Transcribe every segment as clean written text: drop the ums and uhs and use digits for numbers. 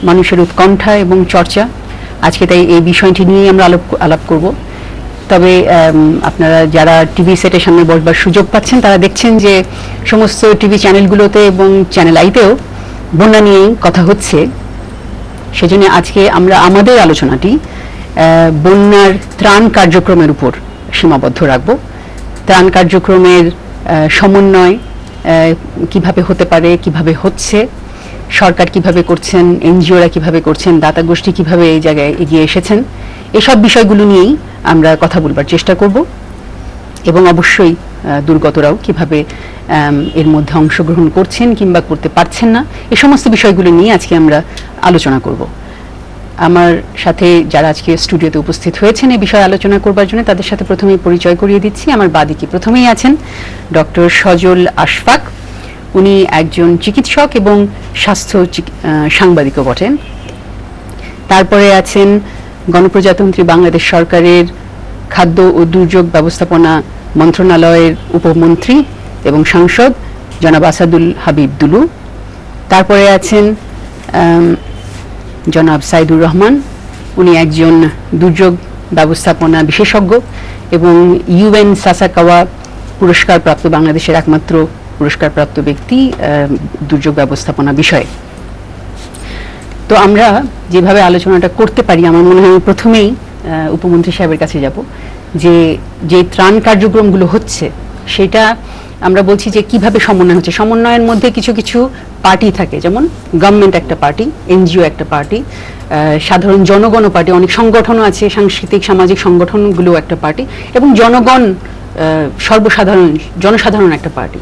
মানুষের উৎকণ্ঠা এবং চর্চা আজকে, তাই এই বিষয়টি নিয়ে আমরা আলাপ করব। তবে আপনারা যারা টিভি সেটের সামনে বসবার সুযোগ পাচ্ছেন তারা দেখছেন যে সমস্ত টিভি চ্যানেলগুলোতে এবং চ্যানেল আইতেও বন্যা নিয়েই কথা হচ্ছে। সেজন্য আজকে আমরা আমাদের আলোচনাটি বন্যার ত্রাণ কার্যক্রমের উপর সীমাবদ্ধ রাখব। ত্রাণ কার্যক্রমের সমন্বয় কিভাবে হতে পারে, কিভাবে হচ্ছে, সরকার কিভাবে করছেন, এনজিওরা কিভাবে করছেন, দাতা গোষ্ঠী কিভাবে এই জায়গায় এগিয়ে এসেছেন, এসব বিষয়গুলো নিয়েই আমরা কথা বলবার চেষ্টা করব। এবং অবশ্যই দুর্গতরাও কিভাবে এর মধ্যে অংশগ্রহণ করছেন কিংবা করতে পারছেন না, এই সমস্ত বিষয়গুলো নিয়ে আজকে আমরা আলোচনা করব। আমার সাথে যারা আজকে স্টুডিওতে উপস্থিত হয়েছেন এই বিষয়ে আলোচনা করবার জন্য তাদের সাথে প্রথমেই পরিচয় করিয়ে দিচ্ছি। আমার বাদিকে প্রথমেই আছেন ডক্টর সজল আশফাক। উনি একজন চিকিৎসক এবং স্বাস্থ্য সাংবাদিকও বটেন। তারপরে আছেন গণপ্রজাতন্ত্রী বাংলাদেশ সরকারের খাদ্য ও দুর্যোগ ব্যবস্থাপনা মন্ত্রণালয়ের উপমন্ত্রী এবং সাংসদ জনাব আসাদুল হাবিব দুলু। তারপরে আছেন জনাব সাইদুর রহমান। উনি একজন দুর্যোগ ব্যবস্থাপনা বিশেষজ্ঞ এবং ইউএন সাসাকাওয়া পুরস্কারপ্রাপ্ত বাংলাদেশের একমাত্র পুরস্কারপ্রাপ্ত ব্যক্তি দুর্যোগ ব্যবস্থাপনা বিষয়ে। তো আমরা যেভাবে আলোচনাটা করতে পারি, আমার মনে হয় প্রথমেই উপমন্ত্রী সাহেবের কাছে যাব যে ত্রাণ কার্যক্রমগুলো হচ্ছে সেটা আমরা বলছি যে কিভাবে সমন্বয় হচ্ছে। সমন্বয়ের মধ্যে কিছু কিছু পার্টি থাকে, যেমন গভর্নমেন্ট একটা পার্টি, এনজিও একটা পার্টি, সাধারণ জনগণ পার্টি, অনেক সংগঠনও আছে, সাংস্কৃতিক সামাজিক সংগঠনগুলো একটা পার্টি, এবং জনগণ জনসাধারণ একটা পার্টি।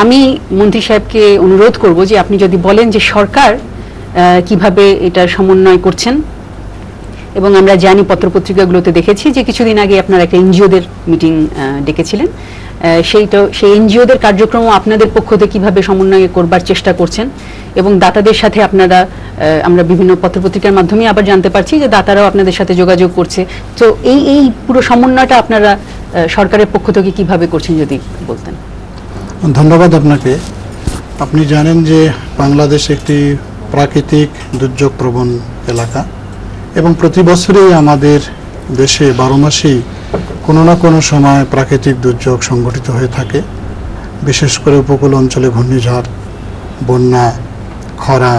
আমি মন্ত্রী সাহেবকে অনুরোধ করব যে আপনি যদি বলেন যে সরকার কিভাবে এটা সমন্বয় করছেন। এবং আমরা জানি পত্রপত্রিকাগুলোতে দেখেছি যে কিছুদিন আগে আপনারা একটা এনজিওদের মিটিং ডেকেছিলেন, সেই এনজিওদের কার্যক্রম আপনাদের পক্ষ থেকে কিভাবে সমন্বয় করবার চেষ্টা করছেন। এবং দাতাদের সাথে আপনারা, আমরা বিভিন্ন পত্রপত্রিকার মাধ্যমে আবার জানতে পারছি যে দাতারাও আপনাদের সাথে যোগাযোগ করছে। তো এই পুরো সমন্বয়টা আপনারা সরকারের পক্ষ থেকে কিভাবে করছেন যদি বলতেন। ধন্যবাদ আপনাকে। আপনি জানেন যে বাংলাদেশ একটি প্রাকৃতিক দুর্যোগ প্রবণ এলাকা এবং প্রতি বছরই আমাদের দেশে 12 মাসেই কোনো না কোনো সময় প্রাকৃতিক দুর্যোগ সংঘটিত হয়ে থাকে। বিশেষ করে উপকূল অঞ্চলে ঘূর্ণিঝড়, বন্যা, খরা,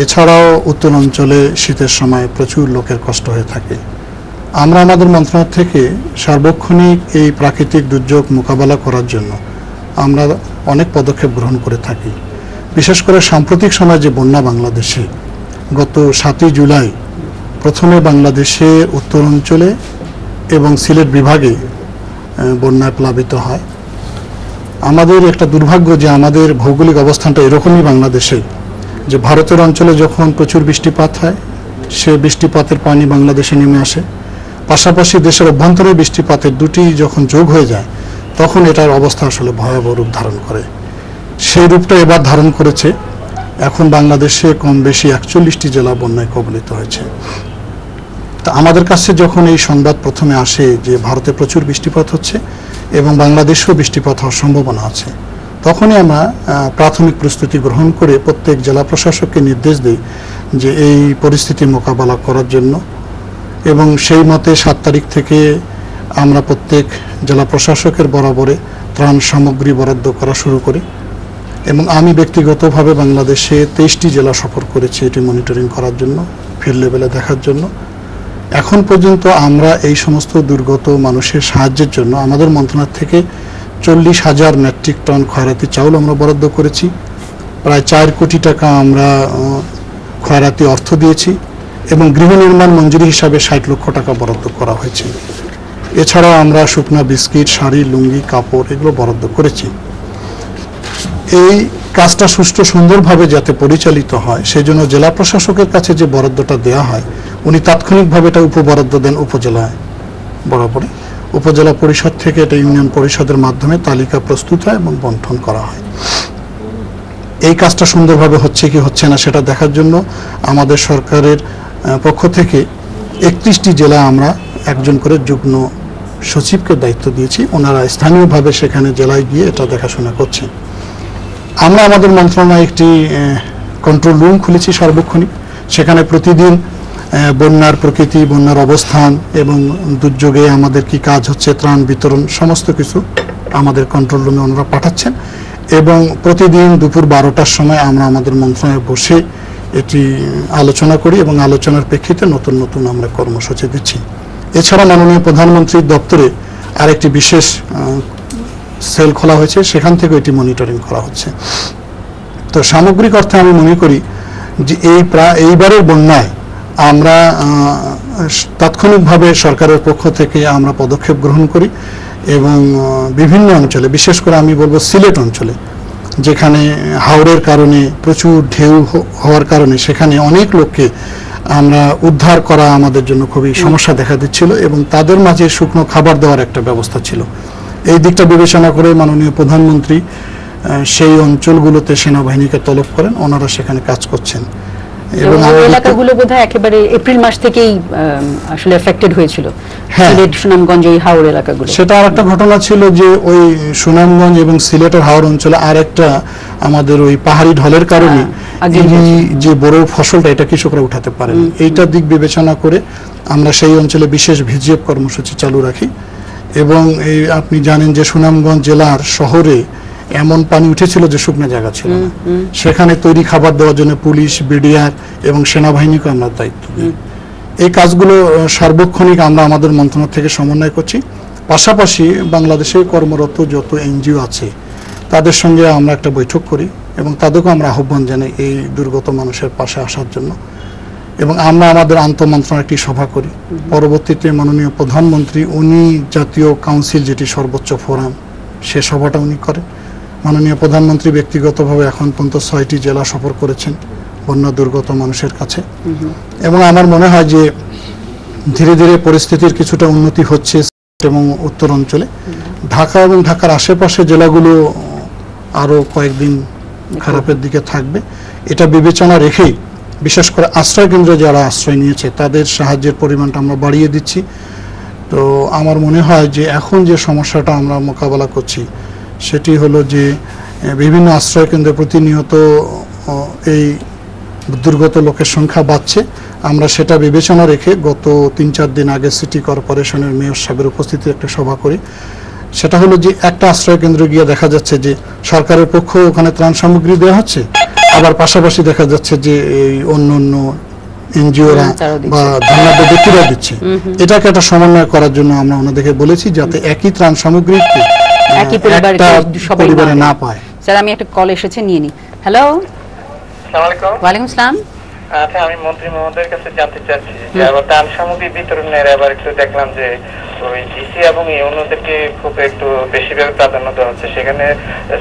এছাড়াও উত্তর অঞ্চলে শীতের সময় প্রচুর লোকের কষ্ট হয়ে থাকে। আমরা আমাদের মন্ত্রণালয় থেকে সার্বক্ষণিক এই প্রাকৃতিক দুর্যোগ মোকাবেলা করার জন্য আমরা অনেক পদক্ষেপ গ্রহণ করে থাকি। বিশেষ করে সাম্প্রতিক সময়ে যে বন্যা বাংলাদেশে গত 7ই জুলাই প্রথমে বাংলাদেশের উত্তর অঞ্চলে এবং সিলেট বিভাগে বন্যায় প্লাবিত হয়। আমাদের একটা দুর্ভাগ্য যে আমাদের ভৌগোলিক অবস্থানটা এরকমই বাংলাদেশে, যে ভারতের অঞ্চলে যখন প্রচুর বৃষ্টিপাত হয় সে বৃষ্টিপাতের পানি বাংলাদেশে নেমে আসে, পাশাপাশি দেশের অভ্যন্তরে বৃষ্টিপাতের দুটি যখন যোগ হয়ে যায় তখন এটার অবস্থা আসলে ভয়াবহ রূপ ধারণ করে। সেই রূপটা এবার ধারণ করেছে। এখন বাংলাদেশে কম বেশি 41টি জেলা বন্যায় কবলিত হয়েছে। তা আমাদের কাছে যখন এই সংবাদ প্রথমে আসে যে ভারতে প্রচুর বৃষ্টিপাত হচ্ছে এবং বাংলাদেশেও বৃষ্টিপাত হওয়ার সম্ভাবনা আছে, তখনই আমরা প্রাথমিক প্রস্তুতি গ্রহণ করে প্রত্যেক জেলা প্রশাসককে নির্দেশ দিই যে এই পরিস্থিতি মোকাবেলা করার জন্য। এবং সেই মতে 7 তারিখ থেকে আমরা প্রত্যেক জেলা প্রশাসকের বরাবরে ত্রাণ সামগ্রী বরাদ্দ করা শুরু করি। এবং আমি ব্যক্তিগতভাবে বাংলাদেশে 23টি জেলা সফর করেছি এটি মনিটরিং করার জন্য, ফিল্ড লেভেলে দেখার জন্য। এখন পর্যন্ত আমরা এই সমস্ত দুর্গত মানুষের সাহায্যের জন্য আমাদের মন্ত্রণালয় থেকে 40,000 মেট্রিক টন খয়রাতি চাউল আমরা বরাদ্দ করেছি। প্রায় 4 কোটি টাকা আমরা খয়রাতি অর্থ দিয়েছি এবং গৃহ নির্মাণ মঞ্জুরি হিসাবে 60 লক্ষ টাকা বরাদ্দ করা হয়েছে। এছাড়াও আমরা শুকনা বিস্কিট, শাড়ি, লুঙ্গি, কাপড় এগুলো বরাদ্দ করেছি। এই কাজটা সুষ্ঠু সুন্দরভাবে যাতে পরিচালিত হয় সেই জন্য জেলা প্রশাসকের কাছে যে বরাদ্দটা দেওয়া হয় উনি তাৎক্ষণিকভাবে এটা উপবরাদ্দ দেন উপজেলায় বরাবরই। উপজেলা পরিষদ থেকে এটা ইউনিয়ন পরিষদের মাধ্যমে তালিকা প্রস্তুত হয় এবং বন্টন করা হয়। এই কাজটা সুন্দরভাবে হচ্ছে কি হচ্ছে না সেটা দেখার জন্য আমাদের সরকারের পক্ষ থেকে 31টি জেলা আমরা একজন করে যুগ্ম সচিবকে দায়িত্ব দিয়েছি। ওনারা স্থানীয়ভাবে সেখানে জেলায় গিয়ে এটা দেখাশোনা করছেন। আমরা আমাদের মন্ত্রণালয়ে একটি কন্ট্রোল রুম খুলেছি সার্বক্ষণিক। সেখানে প্রতিদিন বন্যার প্রকৃতি, বন্যার অবস্থান এবং দুর্যোগে আমাদের কি কাজ হচ্ছে, ত্রাণ বিতরণ সমস্ত কিছু আমাদের কন্ট্রোল রুমে ওনারা পাঠাচ্ছেন। এবং প্রতিদিন দুপুর 12টার সময় আমরা আমাদের মন্ত্রণালয়ে বসে এটি আলোচনা করি এবং আলোচনার প্রেক্ষিতে নতুন নতুন আমরা কর্মসূচি দিচ্ছি। এছাড়া মাননীয় প্রধানমন্ত্রীর দপ্তরে আরেকটি বিশেষ সেল খোলা হয়েছে, সেখান থেকে এটি মনিটরিং করা হচ্ছে। তো সামগ্রিক অর্থে আমি মনে করি যে এইবারের বন্যায় আমরা তাৎক্ষণিকভাবে সরকারের পক্ষ থেকে আমরা পদক্ষেপ গ্রহণ করি এবং বিভিন্ন অঞ্চলে, বিশেষ করে আমি বলবো সিলেট অঞ্চলে, যেখানে হাওরের কারণে প্রচুর ঢেউ হওয়ার কারণে সেখানে অনেক লোককে আমরা উদ্ধার করা আমাদের জন্য খুবই সমস্যা দেখা দিচ্ছিল এবং তাদের মাঝে শুকনো খাবার দেওয়ার একটা ব্যবস্থা ছিল। এই দিকটা বিবেচনা করে মাননীয় প্রধানমন্ত্রী সেই অঞ্চলগুলোতে সেনাবাহিনীকে তলব করেন, ওনারা সেখানে কাজ করছেন। এবং এলাকাগুলো বোধহয় একেবারে এপ্রিল মাস থেকেই আসলে এফেক্টেড হয়েছিল, সিলেট, সুনামগঞ্জ, এই হাওর এলাকাগুলো। সেটা আরেকটা ঘটনা ছিল যে ওই সুনামগঞ্জ এবং সিলেটের হাওর অঞ্চলে আরেকটা আমাদের ওই পাহাড়ি ঢলের কারণে যে বড় ফসলটা এটা কৃষকরা উঠাতে পারেন। এইটা দিক বিবেচনা করে আমরা সেই অঞ্চলে বিশেষ ভিজিএফ কর্মসূচি চালু রাখি। এবং এই আপনি জানেন যে সুনামগঞ্জ জেলার শহরে এমন পানি উঠেছিল যে শুকনো জায়গা ছিল না, সেখানে তৈরি খাবার দেওয়ার জন্য পুলিশ, বিডিআর এবং সেনাবাহিনীকে আমরা দায়িত্ব দিই। এই কাজগুলো সার্বক্ষণিক আমরা আমাদের মন্ত্রণালয় থেকে সমন্বয় করছি। পাশাপাশি বাংলাদেশে কর্মরত যত এনজিও আছে তাদের সঙ্গে আমরা একটা বৈঠক করি এবং তাদেরকেও আমরা আহ্বান জানাই এই দুর্গত মানুষের পাশে আসার জন্য। এবং আমরা আমাদের আন্তঃমন্ত্রণালয় একটি সভা করি। পরবর্তীতে মাননীয় প্রধানমন্ত্রী উনি জাতীয় কাউন্সিল, যেটি সর্বোচ্চ ফোরাম, সে সভাটা উনি করেন। মাননীয় প্রধানমন্ত্রী ব্যক্তিগতভাবে এখন পর্যন্ত 6টি জেলা সফর করেছেন বন্যা দুর্গত মানুষের কাছে। এবং আমার মনে হয় যে ধীরে ধীরে পরিস্থিতির কিছুটা উন্নতি হচ্ছে এবং উত্তর অঞ্চলে। ঢাকা এবং ঢাকার আশেপাশে জেলাগুলো আরও কয়েকদিন খারাপের দিকে থাকবে। এটা বিবেচনা রেখেই বিশেষ করে আশ্রয় কেন্দ্রে যারা আশ্রয় নিয়েছে তাদের সাহায্যের পরিমাণটা আমরা বাড়িয়ে দিচ্ছি। তো আমার মনে হয় যে এখন যে সমস্যাটা আমরা মোকাবেলা করছি সেটি হলো যে বিভিন্ন আশ্রয় কেন্দ্রে প্রতিনিয়ত এই দুর্গত লোকের সংখ্যা বাড়ছে। আমরা সেটা বিবেচনা রেখে গত 3-4 দিন আগে সিটি কর্পোরেশনের মেয়র সাহেবের উপস্থিতিতে একটা সভা করি। সেটা হলো যে একটা আশ্রয় কেন্দ্রে গিয়ে দেখা যাচ্ছে যে সরকারের পক্ষ ওখানে ত্রাণ সামগ্রী দেওয়া হচ্ছে, আবার পাশাপাশি দেখা যাচ্ছে যে এই অন্য এনজিওরা বা ধনাঢ্য ব্যক্তিরা দিচ্ছে। এটাকে একটা সমন্বয় করার জন্য আমরা ওনাদেরকে বলেছি যাতে একই ত্রাণ সামগ্রী একই পরিবারে না পায়। স্যার, আমি একটা কল এসেছে, নিয়ে নি। হ্যালো, আসসালামু আলাইকুম। ওয়ালাইকুম আসসালাম। আচ্ছা, আমি মন্ত্রী মহোদয়ের কাছে জানতে চাচ্ছি যে আবার ত্রাণ সামগ্রী বিতরণের এবার একটু দেখলাম যে ওই ডিসি এবং ইউনোদেরকে খুব একটু বেশিভাবে প্রাধান্য দেওয়া হচ্ছে। সেখানে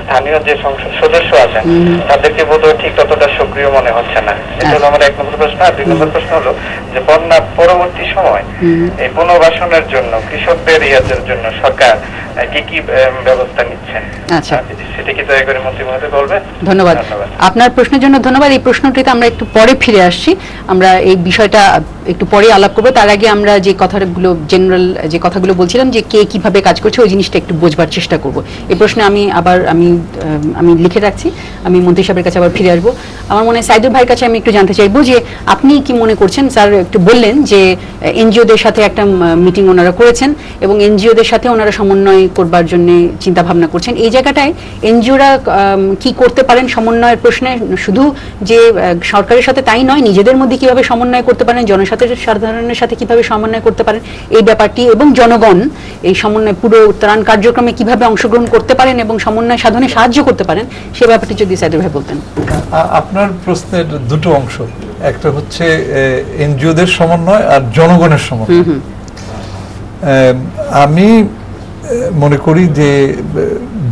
স্থানীয় যে সংসদ সদস্য আছেন তাদেরকে বোধহয় ঠিক ততটা সক্রিয় মনে হচ্ছে না। এটা হলো আমার 1 নম্বর প্রশ্ন। আর 2 নম্বর প্রশ্ন হলো যে বন্যা পরবর্তী সময় এই পুনর্বাসনের জন্য কৃষকদের ইয়াদের জন্য সরকার কি কি ব্যবস্থা নিচ্ছে, আচ্ছা সেটা কি দয়া করে মন্ত্রী মহোদয় বলবেন? ধন্যবাদ। আপনার প্রশ্নের জন্য ধন্যবাদ। এই প্রশ্নটিতে আমরা একটু পরে ফিরে আসছি, আমরা এই বিষয়টা একটু পরে আলাপ করবো। তার আগে আমরা যে কথাগুলো জেনারেল যে কথাগুলো বলছিলাম যে কে কিভাবে কাজ করছে ওই জিনিসটা একটু বোঝবার চেষ্টা করব। এই প্রশ্নে আমি লিখে রাখছি, আমি মন্ত্রী সাহেবের কাছে আবার ফিরে আসবো। আমার মনে হয় সাইদুর ভাইয়ের কাছে আমি একটু জানতে চাইবো যে আপনি কি মনে করছেন। স্যার একটু বললেন যে এনজিওদের সাথে একটা মিটিং ওনারা করেছেন এবং এনজিওদের সাথে ওনারা সমন্বয় করবার জন্য চিন্তা ভাবনা করছেন। এই জায়গাটায় এনজিওরা কি করতে পারেন সমন্বয়ের প্রশ্নে, শুধু যে সরকারের সাথে তাই নয়, নিজেদের মধ্যে কিভাবে সমন্বয় করতে পারেন, জনসাধারণের সাথে কিভাবে সমন্বয় করতে পারেন এই ব্যাপারটি, এবং জনগণ এই সমন্বয় পুরো ত্রাণ কার্যক্রমে কিভাবে অংশগ্রহণ করতে পারেন এবং সমন্বয় সাধনে সাহায্য করতে পারেন, সে ব্যাপারটি যদি সাইদুর ভাই বলতেন। আপনার প্রশ্নের দুটো অংশ, একটা হচ্ছে এনজিওদের সমন্বয় আর জনগণের সমন্বয়। আমি মনে করি যে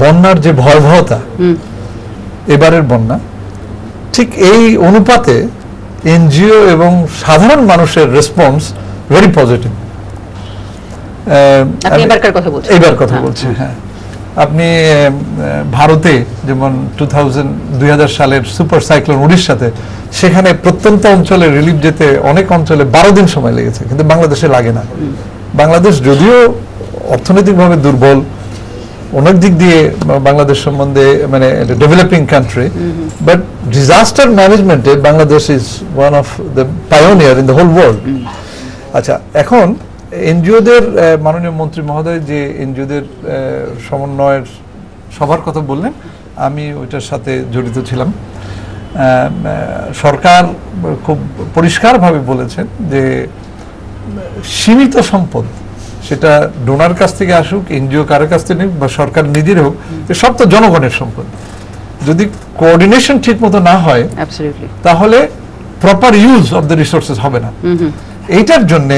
বন্যার যে ভয়াবহতা, এবারের বন্যা, ঠিক এই অনুপাতে এনজিও এবং সাধারণ মানুষের রেসপন্স ভেরি পজিটিভ। এবার কথা বলছি। হ্যাঁ, আপনি ভারতে যেমন 2000 সালের সুপার সাইক্লোন উড়িষ্যাতে, সেখানে প্রত্যন্ত অঞ্চলে রিলিফ যেতে অনেক অঞ্চলে 12 দিন সময় লেগেছে, কিন্তু বাংলাদেশে লাগে না। বাংলাদেশ যদিও অর্থনৈতিকভাবে দুর্বল, অনেক দিক দিয়ে বাংলাদেশ সম্বন্ধে মানে ডেভেলপিং কান্ট্রি, বাট ডিজাস্টার ম্যানেজমেন্টে Bangladesh is one of the pioneer in the whole world. আচ্ছা, এখন এনজিওদের মাননীয় মন্ত্রী মহোদয় যে এনজিওদের সমন্বয়ের সবার কথা বললেন, আমি ওইটার সাথে জড়িত ছিলাম। সরকার খুব পরিষ্কারভাবে বলেছেন যে সীমিত সম্পদ, সেটা ডোনার কাছ থেকে আসুক, এনজিও কারোর কাছ থেকে নিক বা সরকার নিজের হোক, সব তো জনগণের সম্পদ। যদি কোঅর্ডিনেশন ঠিক মতো না হয় তাহলে proper use of the resources হবে না। এইটার জন্য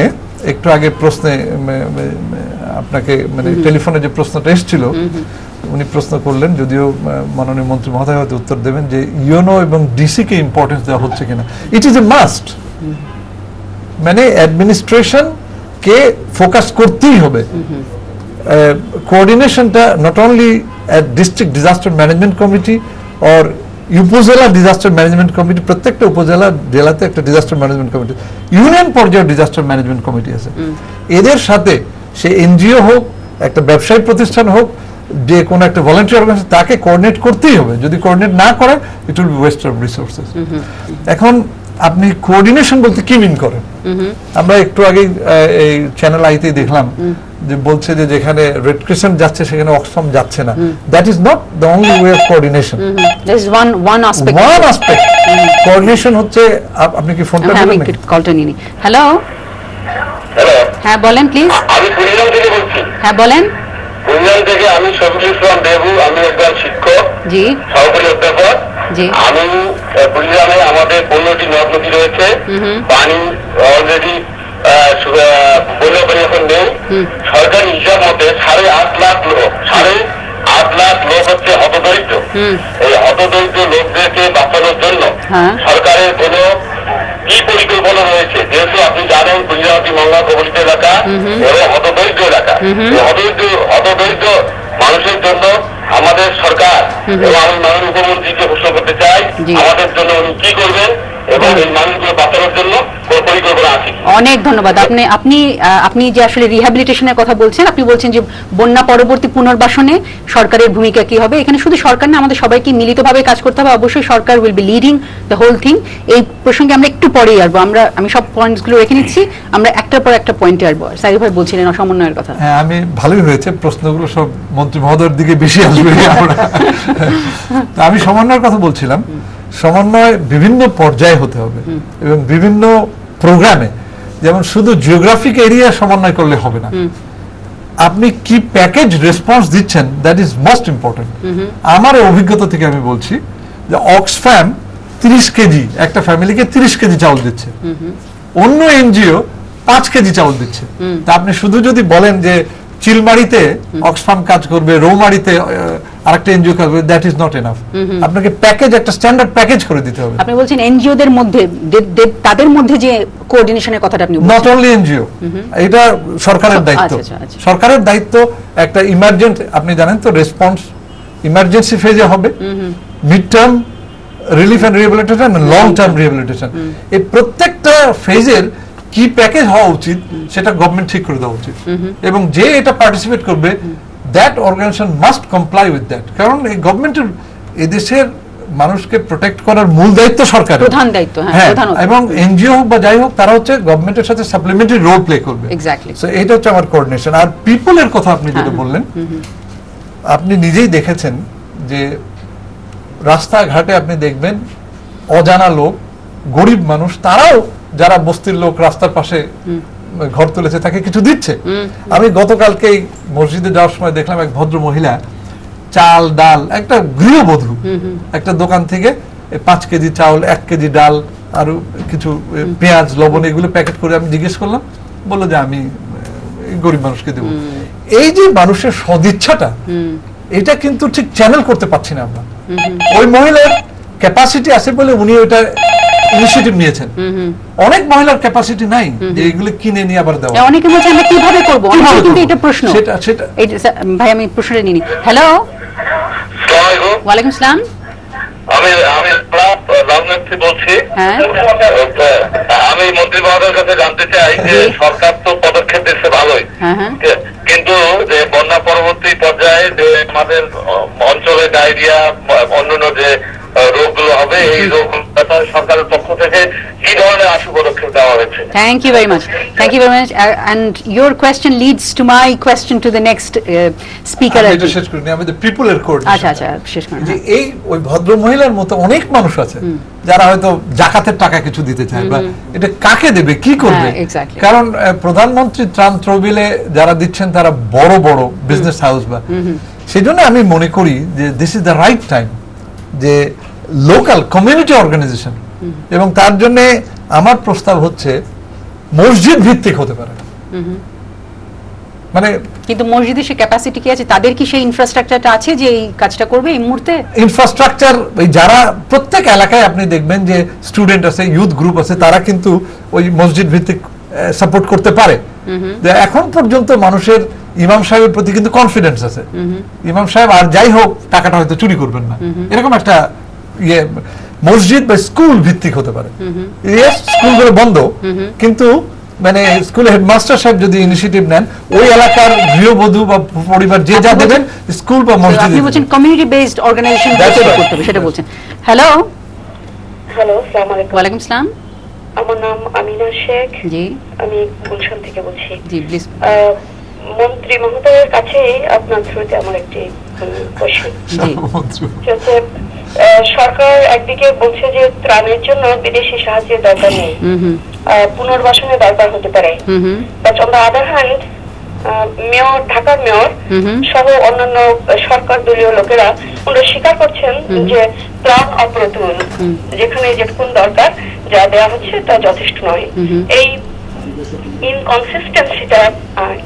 একটু আগে প্রশ্নে আপনাকে মানে টেলিফোনে যে প্রশ্নটা এসেছিল, উনি প্রশ্ন করলেন, যদিও মাননীয় মন্ত্রী মহোদয় হয়তো উত্তর দেবেন, যে ইউনো এবং ডিসি কে ইম্পর্টেন্স দেওয়া হচ্ছে কিনা। ইট ইজ এ মাস্ট, মানে অ্যাডমিনিস্ট্রেশন কে ফোকাস করতেই হবে। কোঅর্ডিনেশনটা not only at district disaster management committee or উপজেলা ডিজাস্টার ম্যানেজমেন্ট কমিটি, প্রত্যেকটা উপজেলা জেলাতে একটা ডিজাস্টার ম্যানেজমেন্ট কমিটি, ইউনিয়ন পর্যায়ে ডিজাস্টার ম্যানেজমেন্ট কমিটি আছে। এদের সাথে সে এনজিও হোক, একটা ব্যবসায়িক প্রতিষ্ঠান হোক, যে কোনো একটা ভলান্টিয়ার অর্গানাইজেশন, তাকে কোঅর্ডিনেট করতেই হবে। যদি কোঅর্ডিনেট না করে, it will be West of resources. এখন আপনি কোঅর্ডিনেশন বলতে কি মিন করেন? আমরা একটু আগে এই চ্যানেল আইতে দেখলাম যে বলছে যে যেখানে রেড ক্রিসেন্ট যাচ্ছে সেখানে অক্সফাম যাচ্ছে না। That is not the only way of coordination. There is one aspect. Coordination হচ্ছে, আপনি কি ফোনটা নেবেন নাকি? কলটা নিনি। হ্যালো, হ্যাঁ বলেন প্লিজ। আমি কুড়িগ্রাম থেকে বলছি। হ্যাঁ বলেন। কুড়িগ্রাম থেকে আমি শফিকুল ইসলাম দেবু, আমি একজন শিক্ষক, জি, সহকারী অধ্যাপক। জি, আমি কুড়িগ্রামে আমাদের 15টি নদ নদী রয়েছে, পানি অলরেডি বন্যা পানি এখন নেই। সরকারি হিসাব মতে 8.5 লাখ লোক, 8.5 লাখ লোক হচ্ছে হতদরিদ্র। এই হতদরিদ্র লোকদেরকে বাঁচানোর জন্য সরকারের কোনো কি পরিকল্পনা রয়েছে? যেহেতু আপনি জানেন কুড়িগ্রামটি মঙ্গল কবলিত এলাকা এবং হতদরিদ্র এলাকা, হতদরিদ্র মানুষের জন্য আমাদের সরকার এবং আমি মাননীয় মুখ্যমন্ত্রীকে প্রশ্ন করতে চাই, আমাদের জন্য উনি কি করবেন এবং এই মানুষগুলো বাঁচানোর জন্য কোন পরিকল্পনা আছে? অনেক ধন্যবাদ। আপনি যে আসলে রিহ্যাবিলিটেশনের কথা বলছেন, আপনি বলছেন যে বন্যা পরবর্তী পুনর্বাসনে সরকারের ভূমিকা কি হবে। এখানে শুধু সরকার না, আমাদের সবাইকে মিলিতভাবে কাজ করতে হবে। অবশ্যই সরকার will be leading the whole thing. এই প্রসঙ্গে আমরা একটু পরেই আসবো। আমি সব পয়েন্টসগুলো রেখে নিচ্ছি, আমরা একটার পর একটা পয়েন্টে আসবো। সাইদ ভাই বলছিলেন সমন্বয়ের কথা। হ্যাঁ, আমি ভালোই হয়েছে, প্রশ্নগুলো সব মন্ত্রী মহোদয়ের দিকে বেশি আসবে। আমি সমন্বয়ের কথা বলছিলাম। সমন্বয় বিভিন্ন পর্যায়ে হতে হবে এবং বিভিন্ন প্রোগ্রামে, যেমন শুধু জিওগ্রাফিক এরিয়া সমন্বয় করলে হবে না, আপনি কি প্যাকেজ রেসপন্স দিচ্ছেন, দ্যাট ইজ মোস্ট ইম্পর্টেন্ট। আমার অভিজ্ঞতা থেকে আমি বলছি যে অক্সফ্যাম 30 কেজি একটা ফ্যামিলিকে 30 কেজি চাউল দিচ্ছে, অন্য এনজিও 5 কেজি চাউল দিচ্ছে। তা আপনি শুধু যদি বলেন যে চিলমারিতে অক্সফাম কাজ করবে, রৌমারিতে আরেকটা এনজিও কাজ করবে, দ্যাট ইজ নট এনাফ। আপনাকে প্যাকেজ, একটা স্ট্যান্ডার্ড প্যাকেজ করে দিতে হবে। আপনি বলছেন এনজিওদের মধ্যে, তাদের মধ্যে যে কোঅর্ডিনেশনের কথাটা আপনি বলছেন, নট অনলি এনজিও, এটা সরকারের দায়িত্ব। সরকারের দায়িত্ব একটা ইমার্জেন্ট, আপনি জানেন তো, রেসপন্স ইমার্জেন্সি ফেজে হবে, mid term relief and rehabilitation, long term rehabilitation. এই প্রত্যেকটা ফেজের কি প্যাকেজ হওয়া উচিত সেটা গভর্নমেন্ট ঠিক করে দেওয়া উচিত, এবং যে এটা পার্টিসিপেট করবে that organization must comply with that. কারণ এই গভর্নমেন্টের এদেশের মানুষকে প্রোটেক্ট করার মূল দায়িত্ব সরকারের, প্রধান দায়িত্ব। হ্যাঁ, এবং এনজিও হোক বা যাই হোক, তারা হচ্ছে গভর্নমেন্টের সাথে সাপ্লিমেন্টারি রোল প্লে করবে। এক্স্যাক্টলি। সো এটা হচ্ছে আমার কোঅর্ডিনেশন। আর পিপলের কথা আপনি যেটা বললেন, আপনি নিজেই দেখেছেন যে রাস্তাঘাটে আপনি দেখবেন অজানা লোক, গরিব মানুষ, তারাও যারা বস্তির লোক রাস্তার পাশে ঘর তুলেছে তাকে কিছু দিচ্ছে। আমি গতকালকেই মসজিদে যাওয়ার সময় দেখলাম এক ভদ্র মহিলা চাল ডাল, একটা গৃহবধূ একটা দোকান থেকে 5 কেজি চাউল, 1 কেজি ডাল, আরো কিছু পেঁয়াজ, লবণ, এগুলো প্যাকেট করে আমি জিজ্ঞেস করলাম, বললো যে আমি গরিব মানুষকে দেবো। এই যে মানুষের সদিচ্ছাটা, এটা কিন্তু ঠিক চ্যানেল করতে পারছি না আমরা। ওই মহিলার ক্যাপাসিটি আছে বলে উনি ওইটা ইনিশিয়েটিভ নিয়েছেন। অনেক মহিলার ক্যাপাসিটি নাই যে এগুলো কিনে নিয়ে আবার দেওয়া। অনেকে বলছে আমরা কিভাবে করব, অনেকে কিন্তু এটা প্রশ্ন। সেটা ভাই আমি প্রশ্নটা নিই। হ্যালো, ওয়ালাইকুম আসসালাম। আমি রাজনীতি বলছি। আমি মন্ত্রী মহোদয়ের কাছে জানতে চাই যে সরকার তো পদক্ষেপ দিচ্ছে ভালোই, কিন্তু যে বন্যা পরবর্তী পর্যায়ে যে আমাদের অঞ্চলে ডায়রিয়া অন্যান্য যে রোগগুলো হবে এই রোগগুলো সরকারের পক্ষ থেকে কি ধরনের আশু পদক্ষেপ দেওয়া হয়েছে? Thank you very much. Thank you very much. And your question leads to my question to the next speaker. আমি এটা শেষ করিনি, আমি পিপলের কোড। আচ্ছা, শেষ করুন। যে এই ওই ভদ্র মহিলার মতো অনেক মানুষ আছে যারা হয়তো জাকাতের টাকা কিছু দিতে চায়, বা এটা কাকে দেবে, কি করবে? কারণ প্রধানমন্ত্রী ত্রাণ তহবিলে যারা দিচ্ছেন তারা বড় বড় বিজনেস হাউস, বা সেই জন্য আমি মনে করি যে this is the right time যে লোকাল কমিউনিটি অর্গানাইজেশন, এবং তার জন্য আমার প্রস্তাব হচ্ছে মসজিদ ভিত্তিক হতে পারে। মানে কিন্তু মসজিদে সে ক্যাপাসিটি কি আছে, তাদের কি সেই ইনফ্রাস্ট্রাকচারটা আছে যে এই কাজটা করবে এই মুহূর্তে? ইনফ্রাস্ট্রাকচার যারা প্রত্যেক এলাকায় আপনি দেখবেন যে স্টুডেন্ট আছে, ইউথ গ্রুপ আছে, তারা কিন্তু ওই মসজিদ ভিত্তিক সাপোর্ট করতে পারে। এখন পর্যন্ত মানুষের ইমাম সাহেবের প্রতি কিন্তু কনফিডেন্স আছে, ইমাম সাহেব আর যাই হোক টাকাটা হয়তো চুরি করবেন না, এরকম একটা ইয়ে মসজিদ বা স্কুল ভিত্তিক হতে পারে। স্কুলগুলো বন্ধ, কিন্তু মানে স্কুলের হেডমাস্টার সাহেব যদি ইনিশিয়েটিভ নেন, ওই এলাকার গৃহবধূ বা পরিবার যে যা দেবেন স্কুল বা মসজিদ। আপনি বলছেন কমিউনিটি বেসড অর্গানাইজেশন করতে হবে, সেটা বলছেন। হ্যালো, আসসালামু আলাইকুম। ওয়ালাইকুম আসসালাম। আমার নাম আমিনা শেখ। জি, আমি গুলশান থেকে বলছি। জি প্লিজ। মন্ত্রী মহোদয়ের কাছে আপনার থ্রুতে আমার একটি কোশ্চেন। জি, সরকার একদিকে বলছে যে ত্রাণের জন্য বিদেশি সাহায্যের দরকার নেই, পুনর্বাসনের দরকার হতে পারে, but on the other hand mayor, ঢাকার মেয়র সহ অন্যান্য সরকার দলীয় লোকেরা ওনারা স্বীকার করছেন যে ত্রাণ অপ্রতুল, যেখানে যেটুকুন দরকার যা দেওয়া হচ্ছে তা যথেষ্ট নয়। এই ইনকনসিস্টেন্সিটা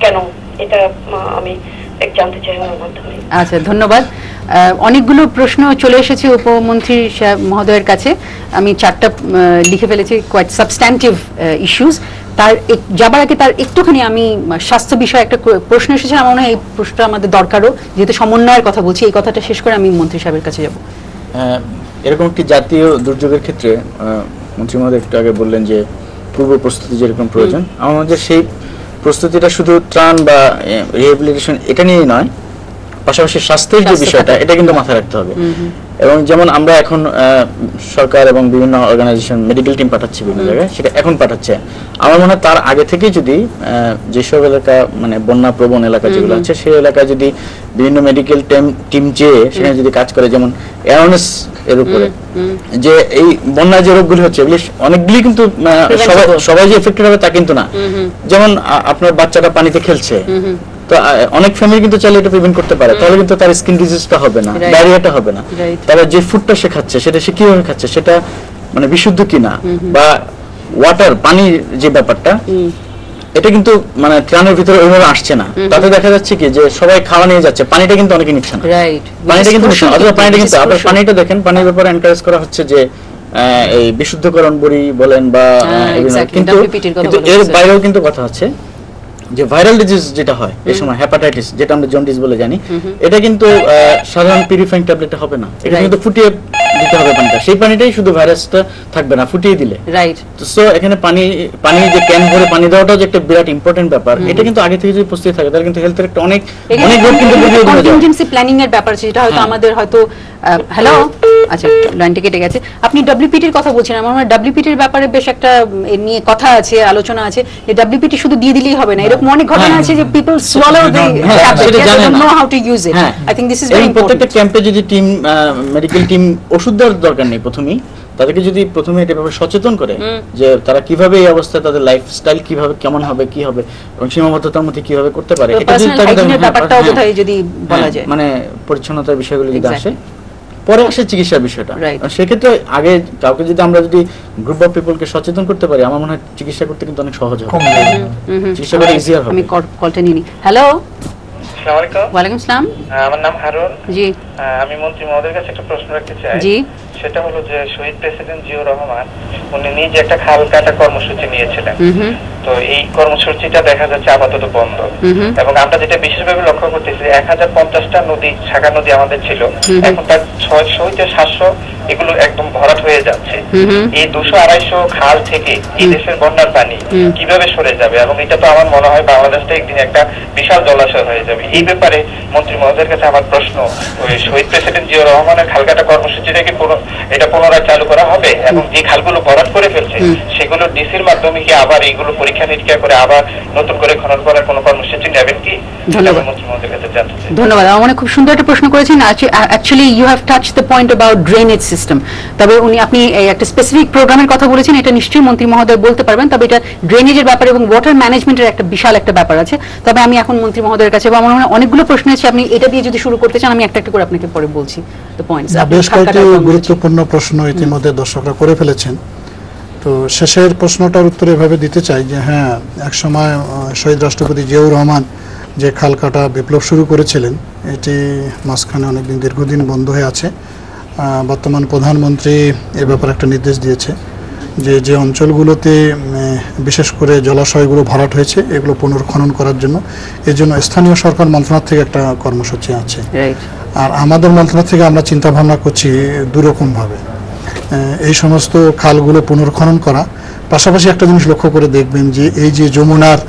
কেন, এটা আমি জানতে চাই ওনার মাধ্যমে। আচ্ছা, ধন্যবাদ। অনেকগুলো প্রশ্ন চলে এসেছে উপমন্ত্রী মহোদয়ের কাছে, আমি 4টা লিখে ফেলেছি, কোয়াইট সাবস্ট্যান্টিভ ইস্যুস। তার যাবার আগে তার একটুখানি আমি স্বাস্থ্য বিষয়ে একটা প্রশ্ন এসেছে, আমার মনে হয় এই প্রশ্নটা আমাদের দরকারও, যেহেতু সমন্বয়ের কথা বলছি। এই কথাটা শেষ করে আমি মন্ত্রী সাহেবের কাছে যাব। এরকম একটি জাতীয় দুর্যোগের ক্ষেত্রে মন্ত্রী মহোদয় একটু আগে বললেন যে পূর্ব প্রস্তুতি যেরকম প্রয়োজন, আমাদের সেই প্রস্তুতিটা শুধু ত্রাণ বা রিহ্যাবিলিটেশন এটা নিয়েই নয়, পাশাপাশি স্বাস্থ্যের যে বিষয়টা এটা কিন্তু মাথায় রাখতে হবে। এবং যেমন আমরা এখন সরকার এবং বিভিন্ন অর্গানাইজেশন মেডিকেল টিম পাঠাচ্ছে বিভিন্ন জায়গায়, সেটা এখন পাঠাচ্ছে। আমার মনে হয় তার আগে থেকে যদি যেসব এলাকা মানে বন্যা প্রবণ এলাকা যেগুলো আছে সেই এলাকায় যদি বিভিন্ন মেডিকেল টিম যেয়ে সেখানে যদি কাজ করে, যেমন অ্যাওয়ারনেস এর উপরে যে এই বন্যা যে রোগগুলি হচ্ছে এগুলি অনেকগুলি কিন্তু সবাই যে এফেক্টেড হবে তা কিন্তু না। যেমন আপনার বাচ্চাটা পানিতে খেলছে, তো অনেক ফ্যামিলি কিন্তু চাইলে এটা প্রিভেন্ট করতে পারে, তাহলে কিন্তু তার স্কিন ডিজিজটা হবে না, ডায়রিয়াটা হবে না। তাহলে যে ফুডটা সে খাচ্ছে সেটা সে কিভাবে খাচ্ছে, সেটা মানে বিশুদ্ধ কিনা, বা ওয়াটার পানির যে ব্যাপারটা এটা কিন্তু মানে ত্রাণের ভিতরে ওইভাবে আসছে না। তাতে দেখা যাচ্ছে কি যে সবাই খাওয়া নিয়ে যাচ্ছে, পানিটা কিন্তু অনেকে নিচ্ছে না, পানিটা কিন্তু পানিটা কিন্তু আপনার পানিটা দেখেন, পানির ব্যাপারে এনকারেজ করা হচ্ছে যে এই বিশুদ্ধকরণ বড়ি বলেন বা কিন্তু এর বাইরেও কিন্তু কথা হচ্ছে যে ভাইরাল ডিজিজ যেটা হয় এই সময় হেপাটাইটিস, যেটা আমরা জন্ডিস বলে জানি, এটা কিন্তু সাধারণ পিউরিফাইং ট্যাবলেটে হবে না, এটা কিন্তু ফুটিয়ে দিতে হবে পানিটা, সেই পানিটাই শুধু ভাইরাসটা থাকবে না ফুটিয়ে দিলে। রাইট। সো এখানে পানি যে ক্যান ভরে পানি দেওয়াটাও যে একটা বিরাট ইম্পর্টেন্ট ব্যাপার, এটা কিন্তু আগে থেকে যদি প্রস্তুতি থাকে তাহলে কিন্তু হেলথের একটা অনেক রোগ কিন্তু কন্টিনজেন্সি প্ল্যানিং এর ব্যাপার আছে, যেটা হয়তো আমাদের হয়তো হ্যালো, আচ্ছা লাইনটা কেটে গেছে। আপনি ডব্লিউপিটির কথা বলছেন, আমার মনে হয় ডব্লিউপিটির ব্যাপারে বেশ একটা নিয়ে কথা আছে, আলোচনা আছে, যে ডব্লিউপিটি শুধু দিয়ে দিলেই হবে না, এরকম অনেক ঘটনা আছে যে people swallow they don't know how to use it. I think this is very important. প্রত্যেকটা ক্যাম্পে যদি টিম মেডিকেল টিম ওষুধ দেওয়ার দরকার নেই, প্রথমেই তাদেরকে যদি প্রথমে এটা ব্যাপারে সচেতন করে যে তারা কিভাবে এই অবস্থায় তাদের লাইফস্টাইল কিভাবে কেমন হবে, কি হবে এবং সীমাবদ্ধতার মধ্যে কিভাবে করতে পারে, এটা যদি তাদের ব্যাপারটাও বোধহয় যদি বলা যায়, মানে পরিচ্ছন্নতার বিষয়গুলো যদি আসে, পরে আসে চিকিৎসার বিষয়টা। সেক্ষেত্রে আগে কাউকে যদি আমরা যদি গ্রুপ অফ পিপলকে সচেতন করতে পারি, আমার মনে হয় চিকিৎসা করতে কিন্তু অনেক সহজ হবে, চিকিৎসা করতে ইজিয়ার হবে। আমি কলটা নিই। হ্যালো, আসসালামু আলাইকুম। ওয়ালাইকুম আসসালাম। আমার নাম হারুন। জি, আমি মন্ত্রী মহোদয়ের কাছে একটা প্রশ্ন রাখতে চাই। জি, সেটা হলো যে শহীদ প্রেসিডেন্ট জিয়াউর রহমান উনি নিজে একটা খাল কাটা কর্মসূচি নিয়েছিলেন। তো এই কর্মসূচিটা দেখা যাচ্ছে আপাতত বন্ধ। এবং আমরা যেটা বিশেষভাবে লক্ষ্য করতেছি 1050টা নদী, শাখা নদী আমাদের ছিল, এখন তার 600 থেকে 700 এগুলো একদম ভরাট হয়ে যাচ্ছে। এই 200-250 খাল থেকে এই দেশের বন্যার পানি কিভাবে সরে যাবে? এবং এটা তো আমার মনে হয় বাংলাদেশটা একদিন একটা বিশাল জলাশয় হয়ে যাবে। এই ব্যাপারে মন্ত্রী মহোদয়ের কাছে আমার প্রশ্ন, ওই শহীদ প্রেসিডেন্ট জিয়াউর রহমানের খালকাটা কর্মসূচিটাকে এটা পুনরায় চালু করা হবে? এবং যে খালগুলো ভরাট করে ফেলছে সেগুলো ডিসির মাধ্যমে কি আবার এইগুলো পরীক্ষা নিরীক্ষা করে আবার নতুন করে খনন করার কোনো কর্মসূচি নেবেন কি? ধন্যবাদ। মন্ত্রী মহোদয়ের কাছে জানতে চাই। ধন্যবাদ। আমার খুব সুন্দর একটা প্রশ্ন করেছেন। Actually you have touch the point about drainage system. তবে আপনি একটা স্পেসিফিক প্রোগ্রামের কথা বলেছেন, এটা নিশ্চয়ই মন্ত্রী মহোদয় বলতে পারবেন। তবে এটা ড্রেনেজের ব্যাপারে এবং ওয়াটার ম্যানেজমেন্টের একটা বিশাল একটা ব্যাপার আছে। তবে আমি এখন মন্ত্রী মহোদয়ের কাছে, আমার মনে হয় অনেকগুলো প্রশ্ন আছে, আপনি এটা দিয়ে যদি শুরু করতে চান আমি একটা করে আপনাকে পরে বলছি দ্য পয়েন্টস। বেশ কয়েকটি গুরুত্বপূর্ণ প্রশ্ন ইতিমধ্যে দর্শকরা করে ফেলেছেন। তো শেষের প্রশ্নটার উত্তর এভাবে দিতে চাই যে হ্যাঁ, একসময় শহীদ রাষ্ট্রপতি জিয়াউর রহমান যে খালকাটা বিপ্লব শুরু করেছিলেন, এটি মাঝখানে অনেকদিন দীর্ঘদিন বন্ধ হয়ে আছে। বর্তমান প্রধানমন্ত্রী এ ব্যাপারে একটা নির্দেশ দিয়েছে যে যে অঞ্চলগুলোতে বিশেষ করে জলাশয়গুলো ভরাট হয়েছে এগুলো পুনর্খনন করার জন্য, এর জন্য স্থানীয় সরকার মন্ত্রণালয় থেকে একটা কর্মসূচি আছে। আর আমাদের মন্ত্রণালয় থেকে আমরা চিন্তা ভাবনা করছি দুরকমভাবে এই সমস্ত খালগুলো পুনর্খনন করা। পাশাপাশি একটা জিনিস লক্ষ্য করে দেখবেন যে এই যে যমুনার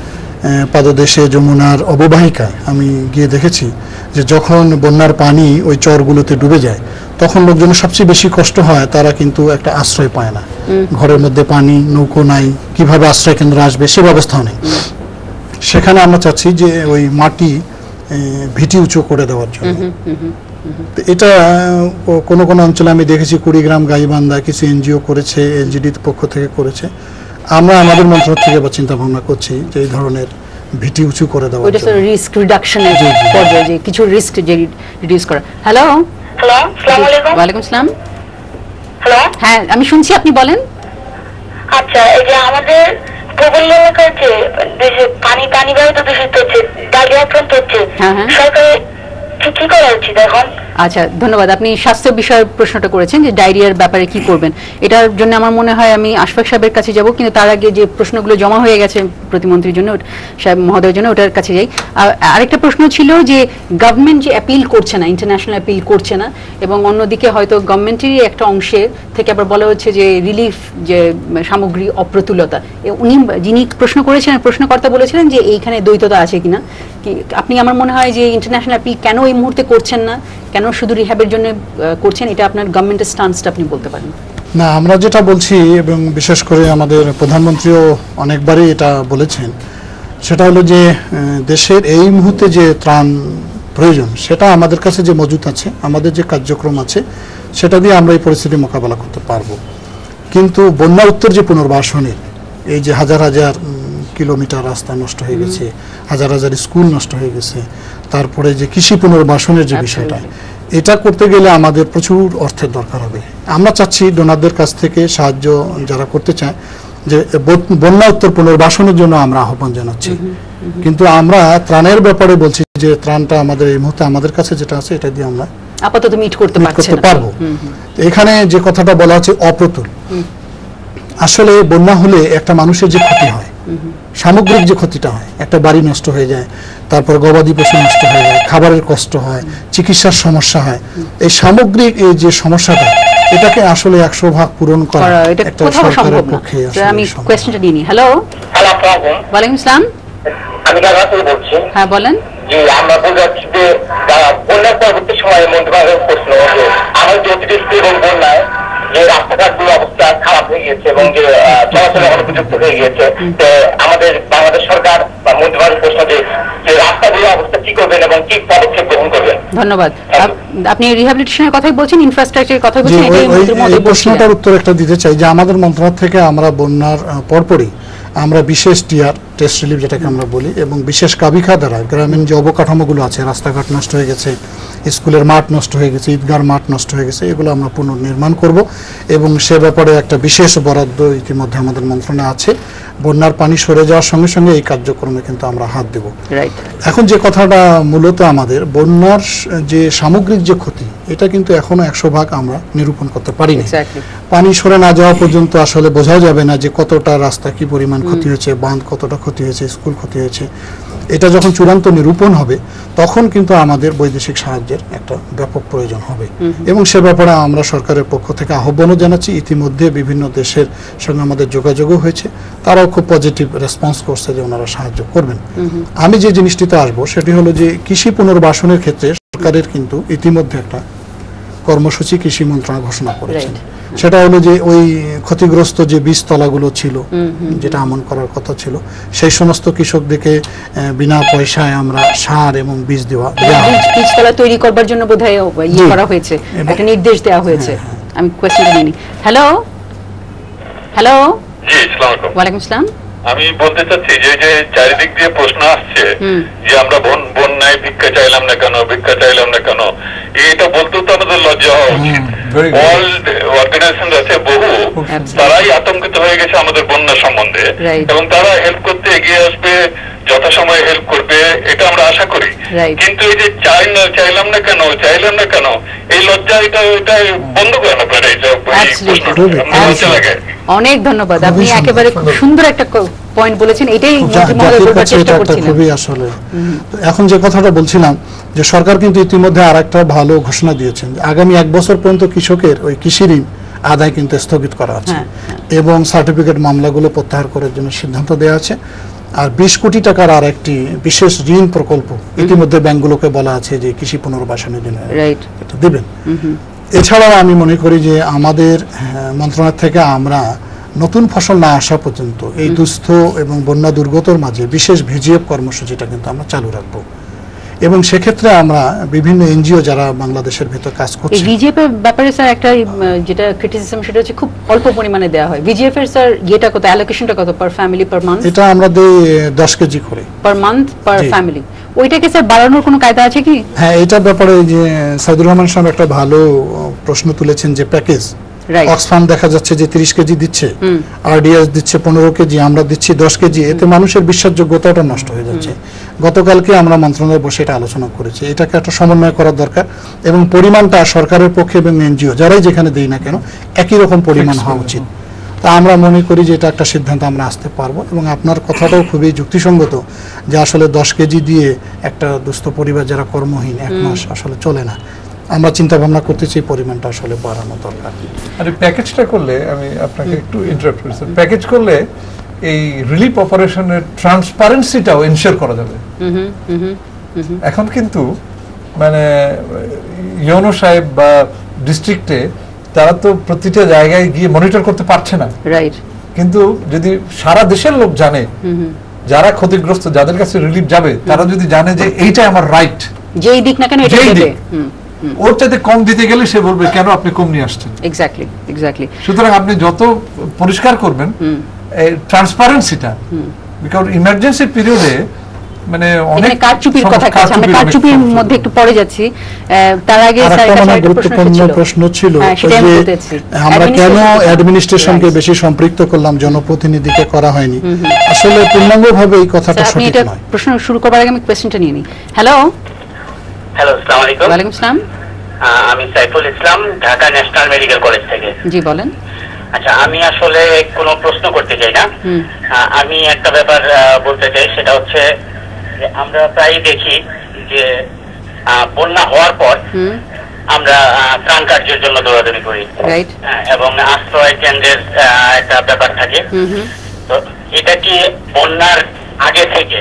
পাদদেশে, যমুনার অববাহিকায় আমি গিয়ে দেখেছি যে যখন বন্যার পানি ওই চরগুলোতে ডুবে যায় তখন লোকজনের সবচেয়ে বেশি কষ্ট হয়, তারা কিন্তু একটা আশ্রয় পায় না। ঘরের মধ্যে পানি, নৌকো নাই, কিভাবে আশ্রয় কেন্দ্র আসবে সে ব্যবস্থাও নেই। সেখানে আমরা চাচ্ছি যে ওই মাটি ভিটি উঁচু করে দেওয়ার জন্য। এটা কোনো কোনো অঞ্চলে আমি দেখেছি, কুড়িগ্রাম, গাইবান্ধা কিছু এনজিও করেছে, এলজিডির পক্ষ থেকে করেছে। আমরা আমাদের মন্ত্রণালয় থেকে আবার চিন্তা ভাবনা করছি যে এই ধরনের ভিটি উঁচু করে দেওয়া, ওইটা স্যার রিস্ক রিডাকশনের পর্যায়ে যে কিছু রিস্ক যে রিডিউস করা। হ্যালো, আসসালামু আলাইকুম। ওয়ালাইকুম আসসালাম। হ্যালো, হ্যাঁ আমি শুনছি, আপনি বলেন। আচ্ছা, এই যে আমাদের প্রবল এলাকায় যে দেশে পানিবাহিত দূষিত হচ্ছে, ডায়রিয়া আক্রান্ত হচ্ছে, সরকার কি করা উচিত এখন? আচ্ছা, ধন্যবাদ। আপনি স্বাস্থ্য বিষয়ের প্রশ্নটা করেছেন যে ডায়রিয়ার ব্যাপারে কি করবেন। এটার জন্য আমার মনে হয় আমি আশফাক সাহেবের কাছে যাব, কিন্তু তার আগে যে প্রশ্নগুলো জমা হয়ে গেছে প্রতিমন্ত্রীর জন্য, সাহেব মহোদয়ের জন্য, ওটার কাছে যাই। আরেকটা প্রশ্ন ছিল যে গভর্নমেন্ট যে অ্যাপিল করছে না, ইন্টারন্যাশনাল অ্যাপিল করছে না, এবং অন্যদিকে হয়তো গভর্নমেন্টেরই একটা অংশে থেকে আবার বলা হচ্ছে যে রিলিফ যে সামগ্রী অপ্রতুলতা। উনি যিনি প্রশ্ন করেছেন, প্রশ্নকর্তা বলেছিলেন যে এইখানে দ্বৈততা আছে কিনা। আপনি, আমার মনে হয় যে ইন্টারন্যাশনাল অ্যাপিল কেন এই মুহূর্তে করছেন না, কেন শুধু রিহ্যাবের জন্য করছেন, এটা আপনার গভর্নমেন্টের স্টান্সটা আপনি বলতে পারেন। না, আমরা যেটা বলছি এবং বিশেষ করে আমাদের প্রধানমন্ত্রীও অনেকবারই এটা বলেছেন, সেটা হলো যে দেশের এই মুহূর্তে যে ত্রাণ প্রয়োজন সেটা আমাদের কাছে যে মজুত আছে, আমাদের যে কার্যক্রম আছে সেটা দিয়ে আমরা এই পরিস্থিতি মোকাবেলা করতে পারবো। কিন্তু বন্যা উত্তর যে পুনর্বাসনের, এই যে হাজার হাজার কিলোমিটার রাস্তা নষ্ট হয়ে গেছে, হাজার হাজার স্কুল নষ্ট হয়ে গেছে, তারপরে যে কৃষি পুনর্বাসনের যে বিষয়টা, এটা করতে গেলে আমাদের প্রচুর অর্থের দরকার হবে। আমরা চাচ্ছি ডোনারদের কাছ থেকে সাহায্য যারা করতে চায়, যে বন্যা উত্তর পুনর্বাসনের জন্য আমরা আহ্বান জানাচ্ছি। কিন্তু আমরা ত্রাণের ব্যাপারে বলছি যে ত্রাণটা আমাদের এই মুহূর্তে আমাদের কাছে যেটা আছে এটা দিয়ে আমরা আপাতত মিট করতে পারবো। এখানে যে কথাটা বলা হচ্ছে অপ্রতুল, আসলে বন্যা হলে একটা মানুষের যে ক্ষতি হয়, সামগ্রিক যে ক্ষতিটা হয়, একটা বাড়ি নষ্ট হয়ে যায়, তারপর গবাদি পশু নষ্ট হয়ে যায়, খাবারের কষ্ট হয়, চিকিৎসার সমস্যা হয়, এই সামগ্রিক এই যে সমস্যাটা, এটাকে আসলে 100% পূরণ করা একটা সরকারের পক্ষে আসলে আমি কোশ্চেনটা নিয়ে নিই। হ্যালো, ওয়ালাইকুম আসসালাম। আমি ঢাকা থেকে বলছি। হ্যাঁ বলেন। জি, আমরা বলতে চাচ্ছি যে বন্যার পরবর্তী সময়ে মন্ত্রণালয়ের প্রশ্ন যে আমাদের অতিবৃষ্টি এবং বন্যায় যে রাস্তাঘাটগুলো অবস্থা খারাপ হয়ে গিয়েছে এবং যে চলাচলের অনুপযুক্ত হয়ে গিয়েছে, আমাদের বাংলাদেশ সরকার বা মন্ত্রণালয়ের প্রশ্ন যে রাস্তাগুলো অবস্থা কি করবেন এবং কি পদক্ষেপ গ্রহণ করবেন। ধন্যবাদ। আপনি রিহ্যাবিলিটেশনের কথাই বলছেন, ইনফ্রাস্ট্রাকচারের কথা বলছেন, এই প্রশ্নটার উত্তর একটা দিতে চাই যে আমাদের মন্ত্রণালয় থেকে আমরা বন্যার পরপরই আমরা বিশেষ টিয়ার টেস্ট রিলিফ যেটাকে আমরা বলি, এবং বিশেষ কাবিখা দ্বারা গ্রামীণ যে অবকাঠামোগুলো আছে, রাস্তাঘাট নষ্ট হয়ে গেছে, স্কুলের মাঠ নষ্ট হয়ে গেছে, ঈদগার মাঠ নষ্ট হয়ে গেছে, এগুলো আমরা পুনর্নির্মাণ করব এবং সে ব্যাপারে একটা বিশেষ বরাদ্দ ইতিমধ্যে আমাদের মন্ত্রণালয়ে আছে। বন্যার পানি সরে যাওয়ার সঙ্গে সঙ্গে এই কার্যক্রমে কিন্তু আমরা হাত দেব। এখন যে কথাটা মূলত আমাদের বন্যার যে সামগ্রিক যে ক্ষতি, এটা কিন্তু এখনো 100% আমরা নিরূপণ করতে পারিনি। পানি সরে না যাওয়া পর্যন্ত আসলে বোঝা যাবে না যে কতটা রাস্তা কি পরিমাণ ক্ষতি হয়েছে, বাঁধ কতটা ক্ষতি হয়েছে, স্কুল ক্ষতি হয়েছে। এটা যখন চূড়ান্ত নিরূপণ হবে তখন কিন্তু আমাদের বৈদেশিক সাহায্যের একটা ব্যাপক প্রয়োজন হবে এবং সে ব্যাপারে আমরা সরকারের পক্ষ থেকে আহ্বানও জানাচ্ছি। ইতিমধ্যে বিভিন্ন দেশের সঙ্গে আমাদের যোগাযোগও হয়েছে, তারাও খুব পজিটিভ রেসপন্স করছে যে ওনারা সাহায্য করবেন। আমি যে জিনিসটিতে আসবো সেটি হলো যে কৃষি পুনর্বাসনের ক্ষেত্রে সরকারের কিন্তু ইতিমধ্যে একটা কর্মসূচি কৃষি মন্ত্রণালয় ঘোষণা করেছে। সেটা হলো যে ওই ক্ষতিগ্রস্ত যে বীজতলাগুলো ছিল, যেটা আমন করার কথা ছিল, সেই সমস্ত কৃষকদেরকে বিনা পয়সায় আমরা সার এবং বীজ দেওয়া, বীজতলা তৈরি করবার জন্য বোধহয় ইয়ে করা হয়েছে, একটা নির্দেশ দেওয়া হয়েছে। আমি কোয়েশ্চেন নিই। হ্যালো হ্যালো, জি আসসালামু আলাইকুম। ওয়ালাইকুম আসসালাম। আমি বলতে চাচ্ছি যে যে চারিদিক দিয়ে প্রশ্ন আসছে যে আমরা বন্যায় ভিক্ষা চাইলাম না কেন, ভিক্ষা চাইলাম না কেন, এটা বলতেও তো আমাদের লজ্জা হওয়া উচিত। ওয়ার্ল্ড অর্গানাইজেশন আছে বহু, তারাই আতঙ্কিত হয়ে গেছে আমাদের বন্যা সম্বন্ধে এবং তারা হেল্প করতে এগিয়ে আসবে, যথাসময়ে হেল্প করবে, এটা আমরা আশা করি। কিন্তু এই যে চাইলাম না কেন এই লজ্জা, এটা বন্ধ করেন আপনারা। লজ্জা লাগে। অনেক ধন্যবাদ, আপনি একেবারে খুব সুন্দর একটা পয়েন্ট বলেছেন। এটাই খুবই আসলে এখন যে কথাটা বলছিলাম যে সরকার কিন্তু ইতিমধ্যে আরেকটা ভালো ঘোষণা দিয়েছেন, আগামী 1 বছর পর্যন্ত কৃষকের ওই কৃষি ঋণ আদায় কিন্তু স্থগিত করা আছে এবং সার্টিফিকেট মামলাগুলো প্রত্যাহার করার জন্য সিদ্ধান্ত দেওয়া আছে। আর 20 কোটি টাকার আর একটি বিশেষ ঋণ প্রকল্প ইতিমধ্যে ব্যাংকগুলোকে বলা আছে যে কৃষি পুনর্বাসনের জন্য এটা দিবেন। এছাড়াও আমি মনে করি যে আমাদের মন্ত্রণালয় থেকে আমরা নতুন ফসল না আসা পর্যন্ত এই দুস্থ এবং বন্যা দুর্গতর মাঝে বিশেষ ভিজিএফ কর্মসূচিটা কিন্তু আমরা চালু রাখবো এবং সেক্ষেত্রে আমরা বিভিন্ন এনজিও যারা বাংলাদেশের ভিতর কাজ করছে, ভিজিএফ এর ব্যাপারে স্যার একটা যেটা ক্রিটিসিজম সেটা হচ্ছে খুব অল্প পরিমাণে দেওয়া হয়। ভিজিএফ এর স্যার ইয়েটা কত, অ্যালোকেশনটা কত পার ফ্যামিলি পার মান্থ? এটা আমরা দেই 10 কেজি করে পার মান্থ পার ফ্যামিলি। ওইটাকে স্যার বাড়ানোর কোনো কায়দা আছে কি? হ্যাঁ, এটার ব্যাপারে যে সাইদুর রহমান সাহেব একটা ভালো প্রশ্ন তুলেছেন যে প্যাকেজ অক্সফাম দেখা যাচ্ছে যে 30 কেজি দিচ্ছে, আরডিএস দিচ্ছে 15 কেজি, আমরা দিচ্ছি 10 কেজি, এতে মানুষের বিশ্বাসযোগ্যতাটা নষ্ট হয়ে যাচ্ছে। গতকালকে আমরা মন্ত্রণালয়ে বসে এটা আলোচনা করেছি, এটাকে একটা সমন্বয় করার দরকার এবং পরিমাণটা সরকারের পক্ষে এবং এনজিও যারাই যেখানে দেই না কেন একই রকম পরিমাণ হওয়া উচিত। তা আমরা মনে করি যে এটা একটা সিদ্ধান্ত আমরা আসতে পারবো এবং আপনার কথাটাও খুবই যুক্তিসঙ্গত যে আসলে 10 কেজি দিয়ে একটা দুস্থ পরিবার যারা কর্মহীন 1 মাস আসলে চলে না। আমরা চিন্তা ভাবনা করতেছি পরিমাণটা আসলে বাড়ানো দরকার। আর প্যাকেজটা করলে, আমি আপনাকে একটু ইন্টারাপ্ট করছি, প্যাকেজ করলে এই রিলিফ অপারেশনের ট্রান্সপারেন্সিটাও এনশিওর করা যাবে। এখন কিন্তু মানে ইউনো সাহেব বা ডিস্ট্রিক্টে তারা তো প্রতিটা জায়গায় গিয়ে মনিটর করতে পারছে না, রাইট। কিন্তু যদি সারা দেশের লোক জানে, যারা ক্ষতিগ্রস্ত, যাদের কাছে রিলিফ যাবে, তারা যদি জানে যে এইটা আমার রাইট, যেই দিক না কেন এটা দেবে, ওর চাইতে কম দিতে গেলে সে বলবে কেন আপনি কম নিয়ে আসছেন। এক্স্যাক্টলি। সুতরাং আপনি যত পরিষ্কার করবেন ট্রান্সপারেন্সিটা, বিকজ ইমার্জেন্সি পিরিয়ডে মানে অনেক কারচুপির কথা আছে, আমরা কারচুপির মধ্যে একটু পড়ে যাচ্ছি। তার আগে স্যার একটা গুরুত্বপূর্ণ প্রশ্ন ছিল যে আমরা কেন অ্যাডমিনিস্ট্রেশনকে বেশি সম্পৃক্ত করলাম, জনপ্রতিনিধিকে করা হয়নি। আসলে পূর্ণাঙ্গভাবে এই কথাটা সঠিক নয়। প্রশ্ন শুরু করার আগে আমি কোশ্চেনটা নিয়ে নিই। হ্যালো, আসসালামু আলাইকুম। ওয়ালাইকুম আসসালাম। আমি Saiful Islam, Dhaka national medical college থেকে। জি বলেন। আচ্ছা, আমি আসলে কোনো প্রশ্ন করতে চাই না, আমি একটা ব্যাপার বলতে চাই, সেটা হচ্ছে যে আমরা প্রায় দেখি যে বন্যা হওয়ার পর আমরা ত্রাণ কার্যের জন্য দৌড়াদৌড়ি করি এবং আশ্রয় কেন্দ্রের একটা ব্যাপার থাকে। তো এটা কি বন্যার আগে থেকে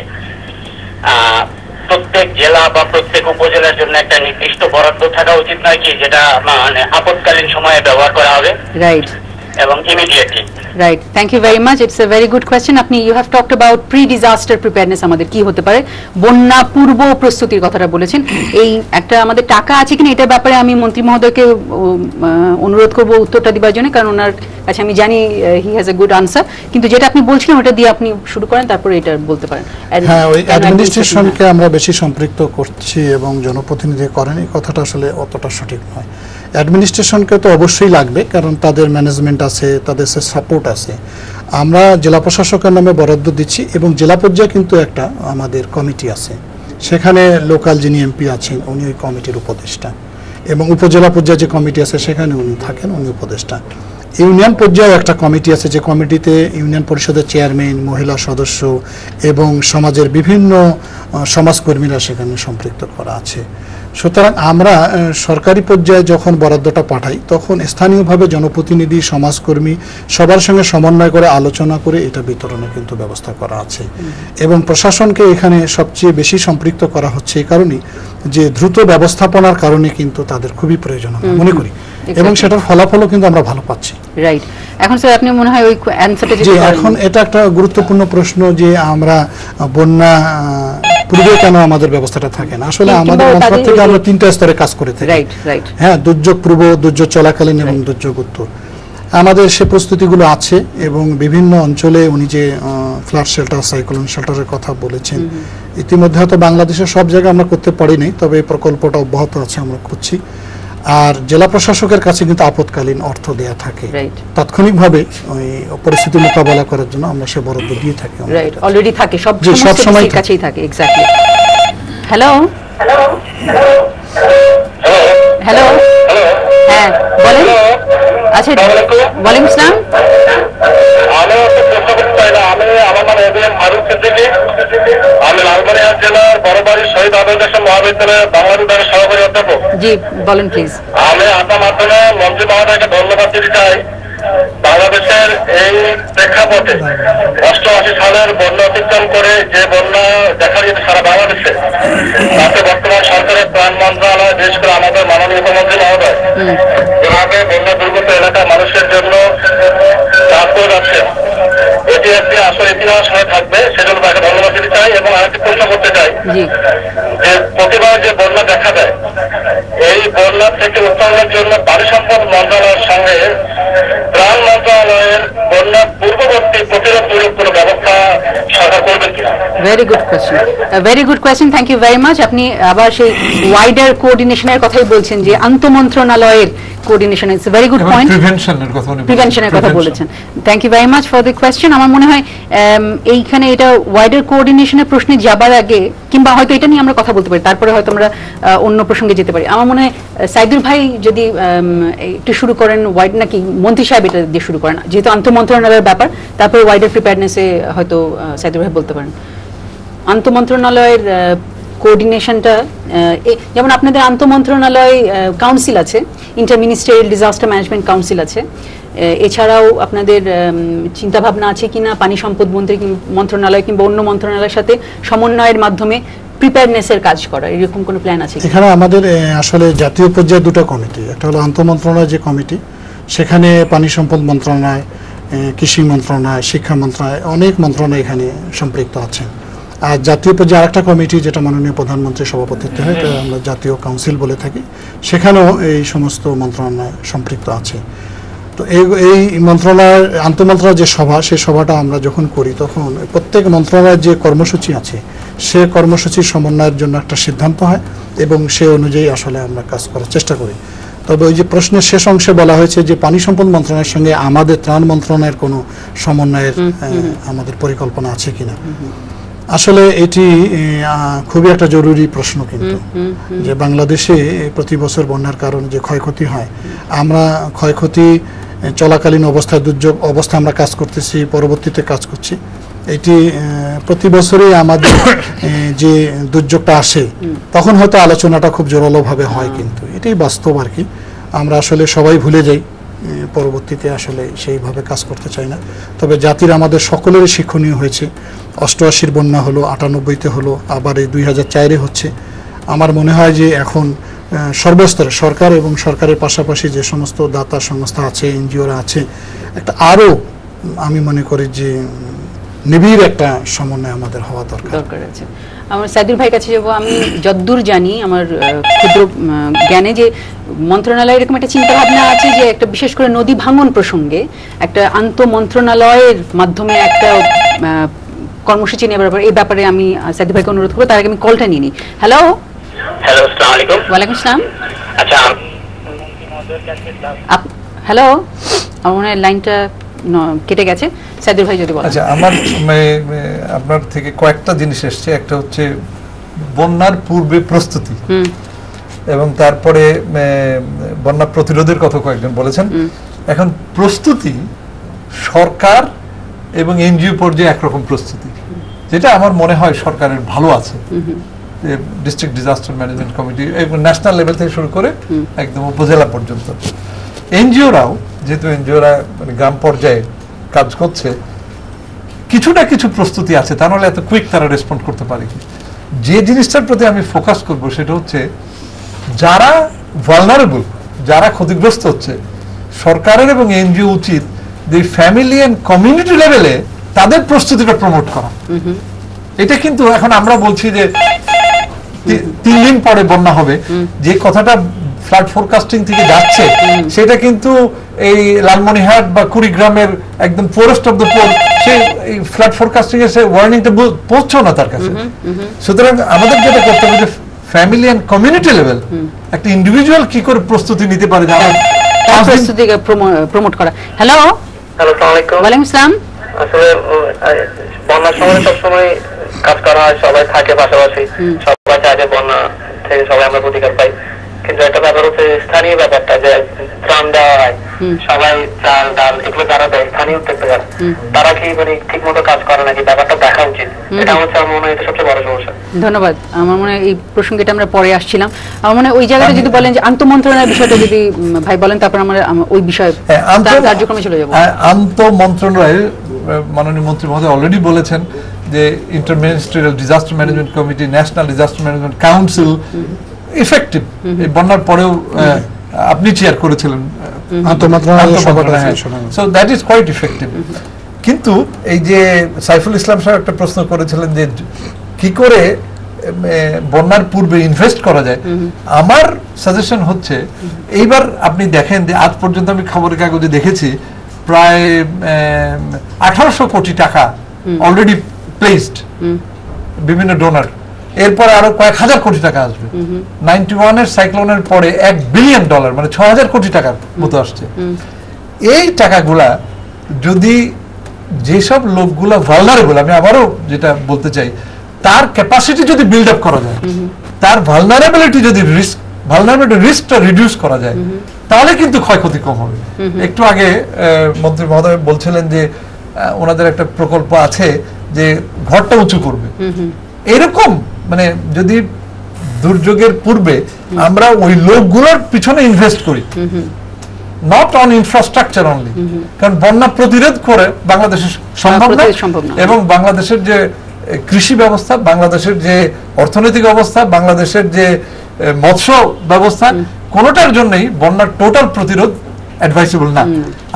প্রত্যেক জেলা বা প্রত্যেক উপজেলার জন্য একটা নির্দিষ্ট বরাদ্দ থাকা উচিত নয় কি, যেটা মানে আপৎকালীন সময়ে ব্যবহার করা হবে? রাইট। এবং immediately. Right, thank you very much. It's a very good question. আপনি you have talked about pre disaster preparedness, আমাদের কি হতে পারে, বন্যা পূর্ব প্রস্তুতির কথাটা বলেছেন। এই একটা আমাদের টাকা আছে কিনা এটার ব্যাপারে আমি মন্ত্রী মহোদয়কে অনুরোধ করব উত্তরটা দিবার জন্য, কারণ ওনার কাছে আমি জানি he has a good answer. কিন্তু যেটা আপনি বলছিলেন ওটা দিয়ে আপনি শুরু করেন, তারপরে এটা বলতে পারেন। হ্যাঁ, ওই অ্যাডমিনিস্ট্রেশনকে আমরা বেশি সম্পৃক্ত করছি এবং জনপ্রতিনিধি করেন, এই কথাটা আসলে অতটা সঠিক নয়। অ্যাডমিনিস্ট্রেশনকে তো অবশ্যই লাগবে, কারণ তাদের ম্যানেজমেন্ট আছে, তাদের সাপোর্ট আছে। আমরা জেলা প্রশাসকের নামে বরাদ্দ দিচ্ছি এবং জেলা পর্যায়ে কিন্তু একটা আমাদের কমিটি আছে, সেখানে লোকাল যিনি এমপি আছেন উনি ওই কমিটির উপদেষ্টা, এবং উপজেলা পর্যায়ে যে কমিটি আছে সেখানে উনি থাকেন, উনি উপদেষ্টা। ইউনিয়ন পর্যায়ে একটা কমিটি আছে, যে কমিটিতে ইউনিয়ন পরিষদের চেয়ারম্যান, মহিলা সদস্য এবং সমাজের বিভিন্ন সমাজকর্মীরা সেখানে সম্পৃক্ত করা আছে। সুতরাং আমরা সরকারি পর্যায়ে যখন বরাদ্দটা পাঠাই তখন স্থানীয়ভাবে জনপ্রতিনিধি, সমাজকর্মী সবার সঙ্গে সমন্বয় করে আলোচনা করে এটা বিতরণে কিন্তু ব্যবস্থা করা আছে। এবং প্রশাসনকে এখানে সবচেয়ে বেশি সম্পৃক্ত করা হচ্ছে এই কারণেই যে দ্রুত ব্যবস্থাপনার কারণে কিন্তু তাদের খুবই প্রয়োজন আমরা মনে করি, এবং সেটার ফলাফলও কিন্তু আমরা ভালো পাচ্ছি। রাইট, এখন স্যার আপনি মনে হয় ওই অ্যানসারটা যে এখন এটা একটা গুরুত্বপূর্ণ প্রশ্ন যে আমরা বন্যা পূর্বে কেন আমাদের ব্যবস্থাটা থাকে না। আসলে আমাদের মন্ত্রক থেকে আমরা 3টা স্তরে কাজ করে থাকি। রাইট রাইট, হ্যাঁ, দুর্যোগ পূর্ব, দুর্যোগ চলাকালীন এবং দুর্যোগ উত্তর। আমাদের সে প্রস্তুতিগুলো আছে এবং বিভিন্ন অঞ্চলে উনি যে ফ্লাড শেল্টার, সাইক্লোন শেল্টারের কথা বলেছেন, ইতিমধ্যে হয়তো বাংলাদেশের সব জায়গায় আমরা করতে পারিনি, তবে এই প্রকল্পটা অব্যাহত আছে, আমরা করছি। আর জেলা প্রশাসকের কাছে কিন্তু আপৎকালীন অর্থ দেয়া থাকে, তাৎক্ষণিকভাবে ওই পরিস্থিতি মোকাবেলা করার জন্য আমরা সে বরাদ্দ দিয়ে থাকি। রাইট, অলরেডি থাকে, সব সময় কাছেই থাকে। এক্স্যাক্টলি। হ্যালো হ্যালো, হ্যাঁ বলেন। আচ্ছা, ওয়ালাইকুম আসসালাম। আমি আমার নাম এবিএম ফারুক সিদ্দিকী, আমি লালবাড়িয়া জেলার বড়বাড়ি শহীদ আবুল কাসেম মহাবিদ্যালয়ের বাংলা বিভাগের সহকারী অধ্যাপক। জি বলেন প্লিজ। আমি আপনার মাধ্যমে মন্ত্রী মহোদয়কে ধন্যবাদ দিতে চাই। বাংলাদেশের এই প্রেক্ষাপটে 88 সালের বন্যা অতিক্রম করে যে বন্যা দেখা দিয়েছে সারা বাংলাদেশে, তাতে বর্তমান সরকারের ত্রাণ মন্ত্রণালয়, বিশেষ করে আমাদের মাননীয় উপমন্ত্রী মহোদয় যেভাবে বন্যা দুর্গত এলাকার মানুষের জন্য কাজ করে যাচ্ছে, এটি একটি আসল ইতিহাস হয়ে থাকবে। সেজন্য তাকে ধন্যবাদ দিতে চাই। এবং আরেকটি প্রশ্ন করতে চাই যে প্রতিবার যে বন্যা দেখা দেয়, এই বন্যা থেকে উত্তরণের জন্য পানি সম্পদ মন্ত্রণালয়ের সঙ্গে ত্রাণ মন্ত্রণালয়ের বন্যা পূর্ববর্তী প্রতিরোধমূলক কোনো ব্যবস্থা সরকার করবেন কিনা? Very good question, very good question, thank you very much. আপনি আবার সেই ওয়াইডার কোঅর্ডিনেশনের কথাই বলছেন, যে আন্তঃমন্ত্রণালয়ের কোঅর্ডিনেশন। It's very good point. প্রিভেনশনের কথা বলেছেন। Thank you very much for the question. আমার মনে হয় এইখানে এটা ওয়াইডার কোঅর্ডিনেশনের প্রশ্নে যাবার আগে, কিংবা হয়তো এটা নিয়ে আমরা কথা বলতে পারি, তারপরে হয়তো আমরা অন্য প্রসঙ্গে যেতে পারি। আমার মনে হয় সাইদুল ভাই যদি একটু শুরু করেন, ওয়াইড নাকি মন্ত্রী সাহেব এটা দিয়ে শুরু করেন, যেহেতু আন্তঃমন্ত্রণালয়ের ব্যাপার, তারপরে ওয়াইডার প্রিপেয়ারনেসে হয়তো সাইদুল ভাই বলতে পারেন। আন্তঃমন্ত্রণালয়ের কোঅর্ডিনেশনটা, যেমন আপনাদের আন্তঃমন্ত্রণালয় কাউন্সিল আছে, inter ministerial disaster management council আছে। এছাড়াও আপনাদের চিন্তাভাবনা আছে কিনা পানি সম্পদ মন্ত্রণালয় কিংবা অন্য মন্ত্রণালয়ের সাথে সমন্বয়ের মাধ্যমে প্রিপেয়ারনেসের কাজ করা, এরকম কোনো প্ল্যান আছে? এখানে আমাদের আসলে জাতীয় পর্যায়ে 2টা কমিটি, একটা হলো আন্তঃমন্ত্রণালয় যে কমিটি, সেখানে পানি সম্পদ মন্ত্রণালয়, কৃষি মন্ত্রণালয়, শিক্ষা মন্ত্রণালয়, অনেক মন্ত্রণালয় এখানে সম্পৃক্ত আছেন। আর জাতীয় পর্যায়ে আরেকটা কমিটি, যেটা মাননীয় প্রধানমন্ত্রীর সভাপতিত্বে হয়, এটা আমরা জাতীয় কাউন্সিল বলে থাকি, সেখানেও এই সমস্ত মন্ত্রণালয় সম্পৃক্ত আছে। তো এই মন্ত্রণালয়ের আন্তঃমন্ত্রণালয় যে সভা, সেই সভাটা আমরা যখন করি তখন প্রত্যেক মন্ত্রণালয়ের যে কর্মসূচি আছে, সে কর্মসূচির সমন্বয়ের জন্য একটা সিদ্ধান্ত হয় এবং সে অনুযায়ী আসলে আমরা কাজ করার চেষ্টা করি। তবে ওই যে প্রশ্নের শেষ অংশে বলা হয়েছে যে পানি সম্পদ মন্ত্রণালয়ের সঙ্গে আমাদের ত্রাণ মন্ত্রণালয়ের কোনো সমন্বয়ের আমাদের পরিকল্পনা আছে কিনা, আসলে এটি খুবই একটা জরুরি প্রশ্ন। কিন্তু যে বাংলাদেশে প্রতি বছর বন্যার কারণে যে ক্ষয়ক্ষতি হয়, আমরা ক্ষয়ক্ষতি চলাকালীন অবস্থায়, দুর্যোগ অবস্থা আমরা কাজ করতেছি, পরবর্তীতে কাজ করছি, এটি প্রতি বছরই আমাদের যে দুর্যোগটা আসে তখন হয়তো আলোচনাটা খুব জোরালোভাবে হয়, কিন্তু এটাই বাস্তব আর কি। আমরা আসলে সবাই ভুলে যাই, পরবর্তীতে আসলে সেইভাবে কাজ করতে চাই না। তবে জাতির আমাদের সকলেরই শিক্ষণীয় হয়েছে। 88 বন্যা হলো, 98-তে হলো, আবার এই 2004-এ হচ্ছে। আমার মনে হয় যে এখন সর্বস্তরে সরকার এবং সরকারের পাশাপাশি যে সমস্ত দাতা সংস্থা আছে, এনজিওরা আছে, একটা আরও আমি মনে করি যে নিবিড় একটা সমন্বয় আমাদের হওয়া দরকার আছে। আমার সাইদুল ভাইয়ের কাছে যাবো। আমি যতদূর জানি আমার ক্ষুদ্র জ্ঞানে যে মন্ত্রণালয় এরকম একটা চিন্তা ভাবনা আছে যে একটা বিশেষ করে নদী ভাঙন প্রসঙ্গে একটা আন্তঃ মন্ত্রণালয়ের মাধ্যমে একটা কর্মসূচি নেবার ব্যাপারে, এই ব্যাপারে আমি সাইদুল ভাইকে অনুরোধ করবো। তার আগে আমি কলটা নিয়ে নিই। হ্যালো আসসালামু আলাইকুম। ওয়ালাইকুম আসসালাম। আচ্ছা, হ্যালো, আমার মনে হয় লাইনটা কেটে গেছে। সাইদুল ভাই যদি বলেন। আচ্ছা, আমার আপনার থেকে কয়েকটা জিনিস এসছে। একটা হচ্ছে বন্যার পূর্বে প্রস্তুতি, এবং তারপরে বন্যা প্রতিরোধের কথা কয়েকজন বলেছেন। এখন প্রস্তুতি সরকার এবং এনজিও পর্যায়ে একরকম প্রস্তুতি, যেটা আমার মনে হয় সরকারের ভালো আছে। District disaster management committee national level থেকে শুরু করে একদম উপজেলা পর্যন্ত। এনজিওরাও, যেহেতু এনজিওরা গ্রাম পর্যায়ে কাজ করছে, কিছু না কিছু প্রস্তুতি আছে, তা নাহলে এত কুইক তারা রেসপন্ড করতে পারে কি। যে জিনিসটার প্রতি আমি ফোকাস করব সেটা হচ্ছে যারা ভালনারেবল, যারা ক্ষতিগ্রস্ত হচ্ছে, সরকারের এবং এনজিও উচিত যে ফ্যামিলি এন্ড কমিউনিটি লেভেলে তাদের প্রস্তুতিটা প্রমোট করা। এটা কিন্তু এখন আমরা বলছি যে 3 দিন পরে বন্যা হবে, যে কথাটা ফ্লাড ফোরকাস্টিং থেকে যাচ্ছে সেটা কিন্তু এই লালমনিরহাট বা কুড়িগ্রামের একদম পোরেস্ট অফ দ্য পোর সেই ফ্লাড ফোরকাস্টিং এর সেই ওয়ার্নিংটা পৌঁছাও না তার কাছে। সুতরাং আমাদের যেটা করতে হবে যে ফ্যামিলি এন্ড কমিউনিটি লেভেল একটা ইন্ডিভিজুয়াল কি করে প্রস্তুতি নিতে পারে যারা প্রস্তুতি প্রমোট করা। হ্যালো আসসালামু আলাইকুম। ওয়ালাইকুম আসসালাম। আসলে বন্যার সময় সবসময় কাজ করা হয়, সবাই থাকে পাশাপাশি, সবাই চায় যে বন্যা থেকে সবাই আমরা প্রতিকার পাই। কিন্তু একটা ব্যাপার হচ্ছে স্থানীয় ব্যাপারটা, যে ত্রাণ দেওয়া হয়, সবাই চাল ডাল এগুলো যারা দেয় স্থানীয় উদ্যোক্তারা, তারা কি মানে ঠিক মতো কাজ করে নাকি, ব্যাপারটা দেখা উচিত। এটা হচ্ছে আমার মনে হয় এটা সবচেয়ে বড় সমস্যা। ধন্যবাদ। আমার মনে হয় এই প্রসঙ্গটা আমরা পরে আসছিলাম। আমার মনে হয় ওই জায়গাটা যদি বলেন যে আন্তঃমন্ত্রণালয়ের বিষয়টা যদি ভাই বলেন, তারপর আমরা ওই বিষয়ে কার্যক্রমে চলে যাবো। আন্তঃমন্ত্রণালয় মাননীয় মন্ত্রী মহোদয় অলরেডি বলেছেন যে interministerial disaster management committee, national disaster management council effective. এই বন্যার পরেও আপনি চেয়ার করেছিলেন so that is quite effective. কিন্তু এই যে সাইফুল ইসলাম সাহেব একটা প্রশ্ন করেছিলেন যে কি করে বন্যার পূর্বে ইনভেস্ট করা যায়, আমার সাজেশন হচ্ছে এইবার আপনি দেখেন যে আজ পর্যন্ত আমি খবরের কাগজে দেখেছি প্রায় 1800 কোটি টাকা অলরেডি প্লেসড বিভিন্ন ডোনার, এরপরে আরো কয়েক হাজার কোটি টাকা আসবে। 91 এর সাইক্লোনের পরে $1 বিলিয়ন মানে 6000 কোটি টাকার মতো আসছে। এই টাকাগুলা যদি যেসব লোকগুলা ভালনারেবল, আমি আবারও যেটা বলতে চাই, তার ক্যাপাসিটি যদি বিল্ড আপ করা যায়, তার ভালনারেবিলিটি যদি রিস্কটা রিডিউস করা যায়, তাহলে কিন্তু ক্ষয়ক্ষতি কম হবে। একটু আগে মন্ত্রী মহোদয় বলছিলেন যে ওনাদের একটা প্রকল্প আছে যে ঘরটা উঁচু করবে। এরকম মানে যদি দুর্যোগের পূর্বে আমরা ওই লোকগুলোর পিছনে ইনভেস্ট করি, নট অন ইনফ্রাস্ট্রাকচার অনলি, কারণ বন্যা প্রতিরোধ করে বাংলাদেশের সম্ভব না। এবং বাংলাদেশের যে কৃষি ব্যবস্থা, বাংলাদেশের যে অর্থনৈতিক অবস্থা, বাংলাদেশের যে মৎস্য ব্যবস্থা, কোনোটার জন্যই বন্যার টোটাল প্রতিরোধ অ্যাডভাইসেবল না।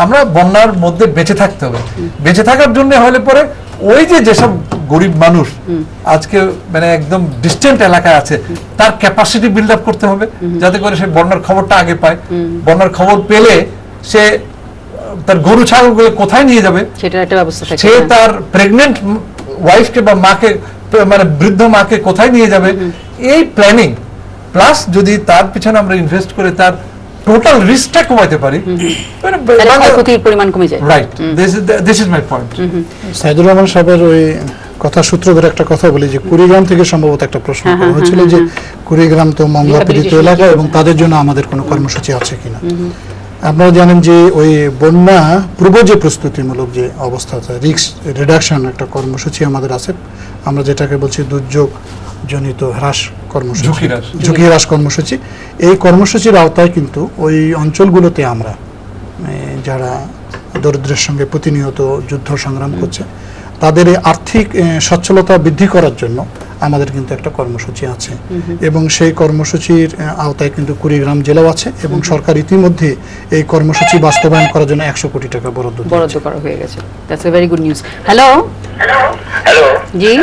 আমরা বন্যার মধ্যে বেঁচে থাকতে হবে। বেঁচে থাকার জন্য হলে পরে ওই যে যেসব গরিব মানুষ আজকে মানে একদম ডিস্টেন্ট এলাকায় আছে, তার ক্যাপাসিটি বিল্ড আপ করতে হবে, যাতে করে সে বন্যার খবরটা আগে পায়। বন্যার খবর পেলে সে তার গরু ছাগলগুলো কোথায় নিয়ে যাবে সেটার একটা ব্যবস্থা থাকে। সে তার প্রেগনেন্ট ওয়াইফকে বা মাকে, মানে বৃদ্ধ মাকে কোথায় নিয়ে যাবে, এই প্ল্যানিং প্লাস যদি তার পিছনে আমরা ইনভেস্ট করে তার টোটাল রিস্কটা কমাতে পারি, ক্ষতির পরিমাণ কমে যায়। Right, this is my point. Saidur Rahman সাহেবের ওই কথা সূত্র ধরে একটা কথা বলি যে কুড়িগ্রাম থেকে সম্ভবত একটা প্রশ্ন করা হয়েছিল যে কুড়িগ্রাম তো মঙ্গলা পীড়িত এলাকা এবং তাদের জন্য আমাদের কোনো কর্মসূচি আছে কিনা। আপনারা জানেন যে ওই বন্যা পূর্ব যে প্রস্তুতিমূলক যে অবস্থা, রিস্ক রিডাকশন একটা কর্মসূচি আমাদের আছে, আমরা যেটাকে বলছি দুর্যোগ জনিত হ্রাস কর্মসূচি, ঝুঁকি হ্রাস কর্মসূচি। এই কর্মসূচির আওতায় কিন্তু ওই অঞ্চলগুলোতে আমরা যারা দরিদ্রের সঙ্গে প্রতিনিয়ত যুদ্ধ সংগ্রাম করছে, তাদের আর্থিক সচ্ছলতা বৃদ্ধি করার জন্য আমাদের কিন্তু একটা কর্মসূচি আছে এবং সেই কর্মসূচির আওতায় কিন্তু কুড়িগ্রাম জেলাও আছে এবং সরকার ইতিমধ্যে এই কর্মসূচি বাস্তবায়ন করার জন্য 100 কোটি টাকা বরাদ্দ করা হয়ে গেছে। That's a very good news. Hello hello, জি,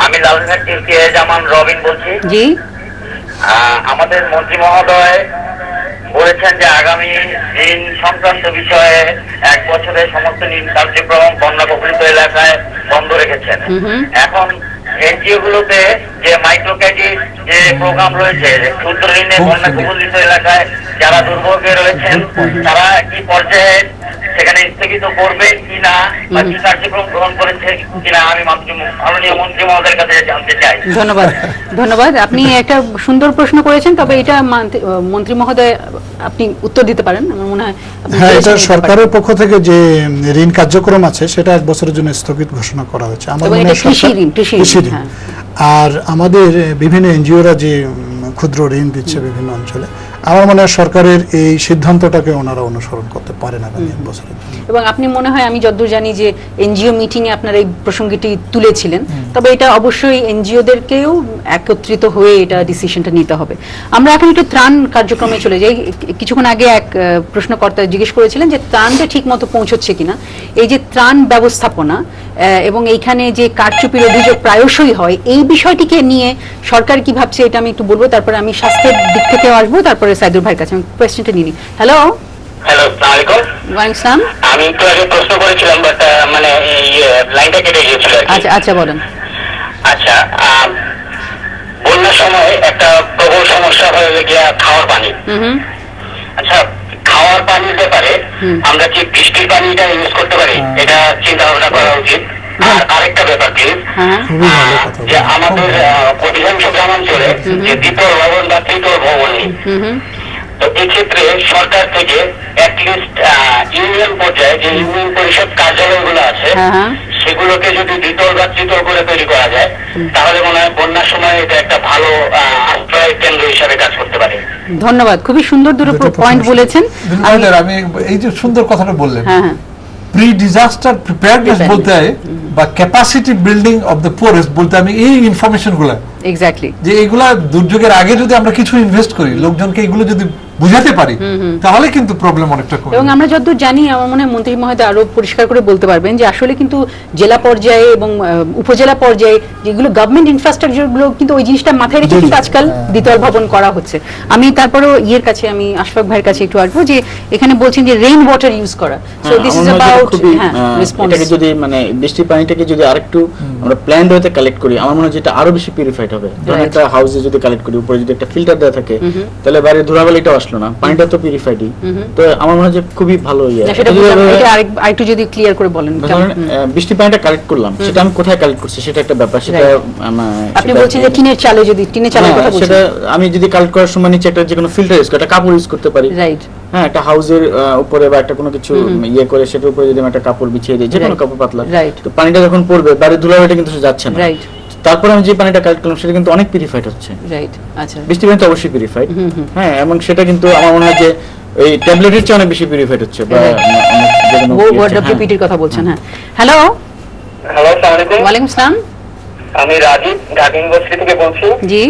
আমি লালঘাট থেকে জামান রবিন বলছি। জি, আমাদের মন্ত্রী মহোদয় বলেছেন যে আগামী ঋণ সংক্রান্ত বিষয়ে 1 বছরে সমস্ত ঋণ কার্যক্রম বন্যা কবলিত এলাকায় বন্ধ রেখেছেন। এখন এনজিও গুলোতে যে মাইক্রো ক্রেডিট যে প্রোগ্রাম রয়েছে, ক্ষুদ্র ঋণে বন্যা কবলিত এলাকায় যারা দুর্ভোগে রয়েছেন তারা কি পর্যায়ে সেখানে স্থগিত করবে কিনা বা কি কার্যক্রম গ্রহণ করেছে কিনা আমি মাননীয় মন্ত্রী মহোদয়ের কাছে জানতে চাই। ধন্যবাদ। আপনি একটা সুন্দর প্রশ্ন করেছেন, তবে এটা মন্ত্রী মহোদয় আপনি উত্তর দিতে পারেন। আমার মনে হয় হ্যাঁ, এটা সরকারের পক্ষ থেকে যে ঋণ কার্যক্রম আছে সেটা 1 বছরের জন্য স্থগিত ঘোষণা করা হয়েছে। আমার মনে হয় কৃষি ঋণ, আর আমাদের বিভিন্ন এনজিওরা যে ক্ষুদ্র ঋণ দিচ্ছে বিভিন্ন অঞ্চলে, আমার মনে হয় সরকারের এই সিদ্ধান্তটাকে ওনারা অনুসরণ করতে পারেন আগামী 1 বছরে। এবং আপনি মনে হয়, আমি যতদূর জানি যে এনজিও মিটিং এ আপনারা এই প্রসঙ্গটি তুলেছিলেন, তবে এটা অবশ্যই এনজিওদেরকেও একত্রিত হয়ে এটা ডিসিশনটা নিতে হবে। আমরা এখন একটু ত্রাণ কার্যক্রমে চলে যাই। কিছুক্ষণ আগে এক প্রশ্নকর্তা জিজ্ঞেস করেছিলেন যে ত্রাণটা ঠিক মতো পৌঁছচ্ছে কিনা। এই যে ত্রাণ ব্যবস্থাপনা এবং এইখানে যে কারচুপির অভিযোগ প্রায়শই হয়, এই বিষয়টিকে নিয়ে সরকার কি ভাবছে এটা আমি একটু বলবো, তারপরে আমি স্বাস্থ্যের দিক থেকে আসবো, তারপরে সাইদুর ভাইয়ের কাছে আমি কোয়েশ্চেনটা নিয়ে নিই। হ্যালো, আসসালামু আলাইকুম। ওয়ালাইকুম আসসালাম। আমি একটু আগে প্রশ্ন করেছিলাম, বাট মানে এই লাইনটা কেটে গিয়েছিল। আচ্ছা বলেন। আচ্ছা, বন্যার সময় একটা প্রবল সমস্যা হয়ে গিয়া খাওয়ার পানি। আচ্ছা, খাওয়ার পানির ব্যাপারে আমরা কি বৃষ্টির পানিটা ইউজ করতে পারি? এটা চিন্তা ভাবনা করা উচিত। আর আরেকটা ব্যাপার প্লিজ, যে আমাদের অধিকাংশ গ্রামাঞ্চলে যে দ্বিতল ভবন বা তৃতীয় ভবন নেই, তো এক্ষেত্রে সরকার থেকে অ্যাটলিস্ট ইউনিয়ন পর্যায়ে যে ইউনিয়ন পরিষদ কার্যালয়গুলো আছে সেগুলোকে যদি দ্বিতল বা তৃতীয় করে তৈরি করা যায়, তাহলে মনে হয় বন্যার সময় এটা একটা ভালো আশ্রয় কেন্দ্র হিসাবে কাজ করতে পারে। ধন্যবাদ, খুবই সুন্দর দুটো পয়েন্ট বলেছেন। আমি এই যে সুন্দর কথাটা বললেন, প্রি ডিজাস্টার প্রিপেয়ারনেস বলতে বা capacity building of the forest বলতে আমি এই ইনফরমেশন গুলা এক্স্যাক্টলি, যে এইগুলা দুর্যোগের আগে যদি আমরা কিছু ইনভেস্ট করি, লোকজনকে এগুলো যদি বুঝাতে পারি, তাহলে কিন্তু প্রবলেম অনেকটা কমে। এবং আমরা যতদূর জানি, আমার মনে হয় মন্ত্রী মহোদয় আরো পরিষ্কার করে বলতে পারবেন যে আসলে কিন্তু জেলা পর্যায়ে এবং উপজেলা পর্যায়ে যেগুলো গভর্নমেন্ট ইনফ্রাস্ট্রাকচার গুলো, কিন্তু ওই জিনিসটা মাথায় রেখে কিন্তু আজকাল দ্বিতল ভবন করা হচ্ছে। আমি তারপরেও আমি আশফাক ভাইয়ের কাছে একটু আসবো, যে এখানে বলছেন যে রেইন ওয়াটার ইউজ করা, so this is about response. এটাকে যদি মানে বৃষ্টির পানিটাকে যদি আরেকটু আমরা প্ল্যান্ড ওয়েতে কালেক্ট করি, আমার মনে হয় যেটা আরো বেশি পিউরিফাইড হবে। ধরুন একটা হাউসে যদি কালেক্ট করি, উপরে যদি একটা ফিল্টার দেওয়া থাকে, তাহলে বাইরে ধুলাবালিটাও আসলো না, পানিটা তো পিউরিফাইডই। তো আমার মনে হয় যে খুবই ভালো এটা আরেকটু যদি ক্লিয়ার করে বলেন। বৃষ্টির পানিটা কালেক্ট করলাম, সেটা আমি কোথায় কালেক্ট করছি সেটা একটা ব্যাপার। সেটা আপনি বলছেন যে টিনের চালে, যদি টিনের চালের কথা বলছেন, সেটা আমি যদি কালেক্ট করার সময় নিচে একটা যে কোনো ফিল্টার ইউজ করি, একটা কাপড় ইউজ করতে পারি। রাইট, হ্যাঁ, একটা হাউসের উপরে বা একটা কোনো কিছু ইয়ে করে সেটার উপরে যদি আমি একটা কাপড় বিছিয়ে দিই, যে কোনো কাপড় পাতলা, তো পানিটা যখন পড়বে বাইরে ধুলাবালিটা কিন্তু যাচ্ছে না। রাইট, তারপর আমি যে পানিটা কালেক্ট করলাম সেটা কিন্তু অনেক পিউরিফাইড হচ্ছে। রাইট, আচ্ছা, বৃষ্টির পানি তো অবশ্যই পিউরিফাইড। হ্যাঁ, এবং সেটা কিন্তু আমার মনে হয় যে এই ট্যাবলেটের চেয়ে অনেক বেশি পিউরিফাইড হচ্ছে। বা ওয়াটারপিটির কথা বলছেন। হ্যাঁ, হ্যালো, আসসালামু আলাইকুম। ওয়ালাইকুম আসসালাম। আমি রাজীব ঢাকা ইউনিভার্সিটি থেকে বলছি। জি,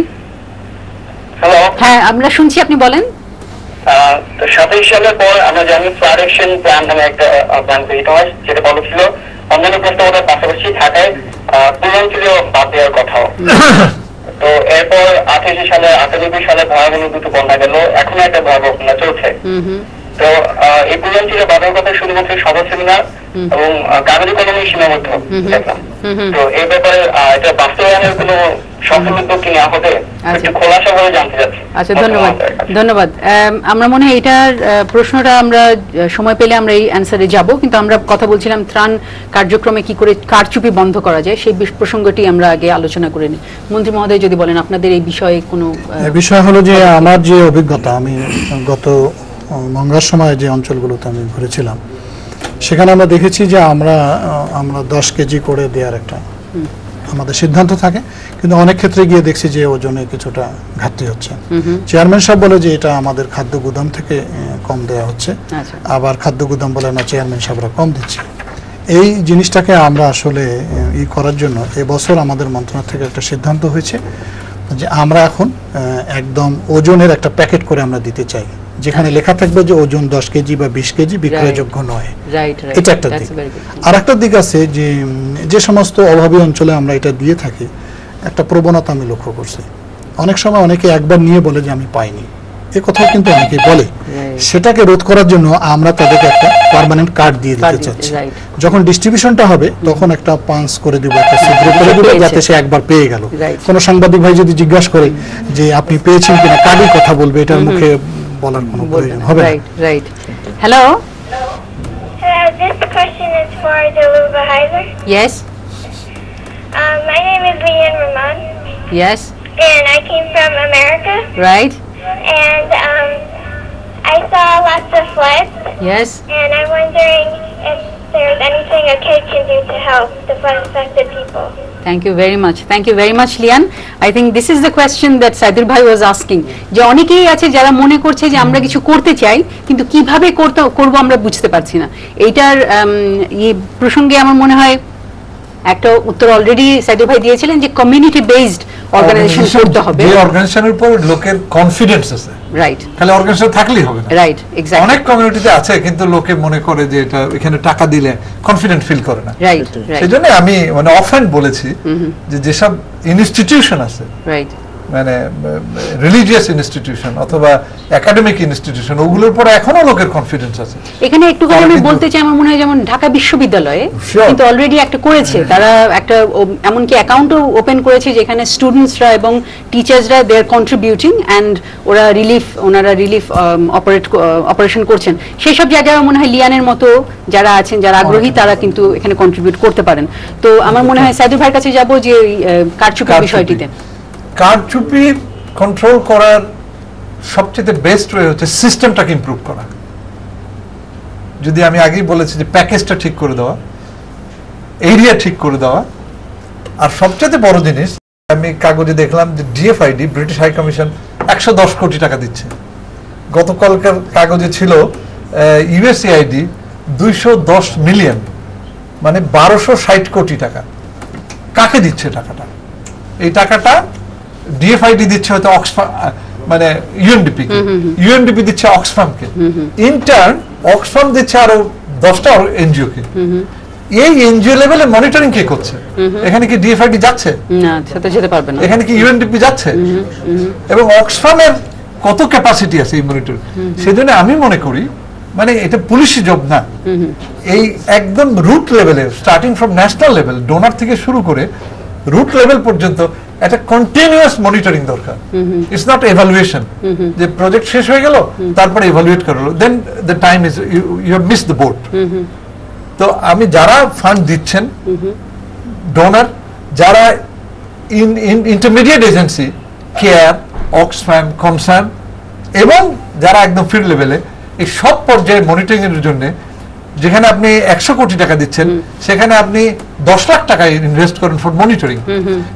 হ্যালো। হ্যাঁ, আমরা শুনছি, আপনি বলেন। 27 সালের পর আমরা জানি ফ্লাড অ্যাকশন প্ল্যান নামে একটা প্ল্যান তৈরি হয়, যেটা বলা ছিল অন্যান্য প্রস্তাবনার পাশাপাশি ঢাকায় পূর্বাঞ্চলীয় বাদ দেওয়ার কথাও। তো এরপর 98 সালে 98 সালে ভয়াবহ দুটো বন্যা গেল, এখন একটা ভয়াবহ বন্যা চলছে। তো এই পূর্বাঞ্চলীয় বাদের কথা শুধুমাত্র সভা সেমিনার এবং কাগজে কলমে সীমাবদ্ধ দেখলাম। তো এই ব্যাপারে এটা বাস্তবায়নের কোনো সফল উদ্যোগ কি নেওয়া হবে, একটু খোলাসা করে জানতে চাচ্ছি। আচ্ছা, ধন্যবাদ। আমরা মনে হয় এটার প্রশ্নটা আমরা সময় পেলে আমরা এই অ্যান্সারে যাব, কিন্তু আমরা কথা বলছিলাম ত্রাণ কার্যক্রমে কি করে কারচুপি বন্ধ করা যায়, সেই প্রসঙ্গটি আমরা আগে আলোচনা করে নিই। মন্ত্রী মহোদয় যদি বলেন আপনাদের এই বিষয়ে কোনো বিষয় হলো যে আমার যে অভিজ্ঞতা, আমি গত মঙ্গার সময় যে অঞ্চলগুলোতে আমি ঘুরেছিলাম, সেখানে আমরা দেখেছি যে আমরা 10 কেজি করে দেওয়ার একটা আমাদের সিদ্ধান্ত থাকে, কিন্তু অনেক ক্ষেত্রে গিয়ে দেখছি যে ওজনে কিছুটা ঘাটতি হচ্ছে। চেয়ারম্যান সাহেব বলে যে এটা আমাদের খাদ্য গুদাম থেকে কম দেওয়া হচ্ছে, আবার খাদ্য গুদাম বলে না চেয়ারম্যান সাহেবরা কম দিচ্ছে। এই জিনিসটাকে আমরা আসলে করার জন্য এবছর আমাদের মন্ত্রণালয় থেকে একটা সিদ্ধান্ত হয়েছে যে আমরা এখন একদম ওজনের একটা প্যাকেট করে আমরা দিতে চাই, যেখানে লেখা থাকবে যে ওজন 10 কেজি বা 20 কেজি বিক্রয়যোগ্য নয়। এটা একটা দিক। আর একটা দিক আছে যে যে সমস্ত অভাবী অঞ্চলে আমরা এটা দিয়ে থাকি, একটা প্রবণতা আমি লক্ষ্য করছি, অনেক সময় অনেকে একবার নিয়ে বলে যে আমি পাইনি, এ কথাও কিন্তু অনেকে বলে। সেটাকে রোধ করার জন্য আমরা তাদেরকে একটা পার্মানেন্ট কার্ড দিয়ে দিতে চাচ্ছি। যখন ডিস্ট্রিবিউশনটা হবে তখন একটা পাঞ্চ করে দিব, একটা ছিদ্র করে দিব, যাতে সে একবার পেয়ে গেল। কোনো সাংবাদিক ভাই যদি জিজ্ঞাসা করে যে আপনি পেয়েছেন কিনা, কার্ডের কথা বলবে, এটার মুখে বলার কোনো প্রয়োজন হবে না। Right. Hello, this question is for Deluva Heiser. Yes. My name is Leanne Ramon. Yes. And I came from America. Right. And I saw lots of floods. Yes. And I'm wondering if there's anything a kid can do to help the flood-affected people. Thank you very much. Thank you very much, Lian. I think this is the question that Saidur Bhai was asking. যে অনেকেই আছে যারা মনে করছে যে আমরা কিছু করতে চাই কিন্তু কিভাবে করব আমরা বুঝতে পারছি না। এইটার এই প্রসঙ্গে আমার মনে হয় একটা উত্তর অলরেডি সাইদুর ভাই দিয়েছিলেন যে কমিউনিটি বেসড অর্গানাইজেশন করতে হবে, যে অর্গানাইজেশনের উপর লোকের কনফিডেন্স আছে। রাইট। খালি অর্গানাইজেশন থাকলেই হবে না। Right, exactly. অনেক কমিউনিটিতে আছে কিন্তু লোকে মনে করে যে এটা এখানে টাকা দিলে কনফিডেন্ট ফিল করে না। রাইট। সেজন্য আমি মানে অফেন বলেছি যে যেসব ইনস্টিটিউশন আছে, রাইট, মানে রিলিজিয়াস ইনস্টিটিউশন অথবা একাডেমিক ইনস্টিটিউশন, ওগুলোর উপর এখনো লোকের কনফিডেন্স আছে। এখানে একটু করে আমি বলতে চাই, আমার মনে হয় যেমন ঢাকা বিশ্ববিদ্যালয়ে কিন্তু অলরেডি একটা করেছে, তারা একটা এমনকি অ্যাকাউন্টও ওপেন করেছে যেখানে স্টুডেন্টসরা এবং টিচার্সরা দে আর কন্ট্রিবিউটিং অ্যান্ড ওনারা রিলিফ অপারেশন করছেন। সেই সব জায়গায় মনে হয় লিয়ানের মতো যারা আছেন, যারা আগ্রহী, তারা কিন্তু এখানে কন্ট্রিবিউট করতে পারেন। তো আমার মনে হয় সাইদুর ভাইয়ের কাছে যাব যে কারচুপির বিষয়টিতে। কারচুপি কন্ট্রোল করার সবচেয়ে বেস্ট ওয়ে হচ্ছে সিস্টেমটাকে ইমপ্রুভ করা। যদি আমি আগেই বলেছি যে প্যাকেজটা ঠিক করে দেওয়া, এরিয়া ঠিক করে দেওয়া, আর সবচেয়ে বড় জিনিস আমি কাগজে দেখলাম যে ডিএফআইডি ব্রিটিশ হাই কমিশন 110 কোটি টাকা দিচ্ছে। গতকালকার কাগজে ছিল ইউএসএআইডি 210 মিলিয়ন, মানে 1260 কোটি টাকা। কাকে দিচ্ছে টাকাটা? এই টাকাটা ডিএফআইডি দিচ্ছে হয়তো অক্সফাম, মানে ইউএনডিপি দিচ্ছে অক্সফামকে, ইন্টার্ন অক্সফাম দিচ্ছে আরো 10টা এনজিও কে। এই এনজিও লেভেলে মনিটরিং কে করছে? এখানে কি ডিএফআইডি যাচ্ছে? না, সেটা যেতে পারবে না। এখানে কি ইউএনডিপি যাচ্ছে? এবং অক্সফামের কত ক্যাপাসিটি আছে এই মনিটর? সেজন্য আমি মনে করি মানে এটা পুলিশি জব না, এই একদম রুট লেভেলে, starting from national level, donor থেকে শুরু করে রুট লেভেল পর্যন্ত একটা কন্টিনিউয়াস মনিটরিং দরকার। ইটস নট এভালুয়েশন যে প্রজেক্ট শেষ হয়ে গেল তারপরে এভালুয়েট করলো, then the time is you have missed the boat. তো আমি যারা ফান্ড দিচ্ছেন, ডোনার, যারা intermediate agency, CARE, Oxfam, Concern, এবং যারা একদম ফিল্ড লেভেলে, এই সব পর্যায়ে মনিটরিং এর জন্য যেখানে আপনি 100 কোটি টাকা দিচ্ছেন সেখানে আপনি 10 লাখ টাকা ইনভেস্ট করেন ফর মনিটরিং।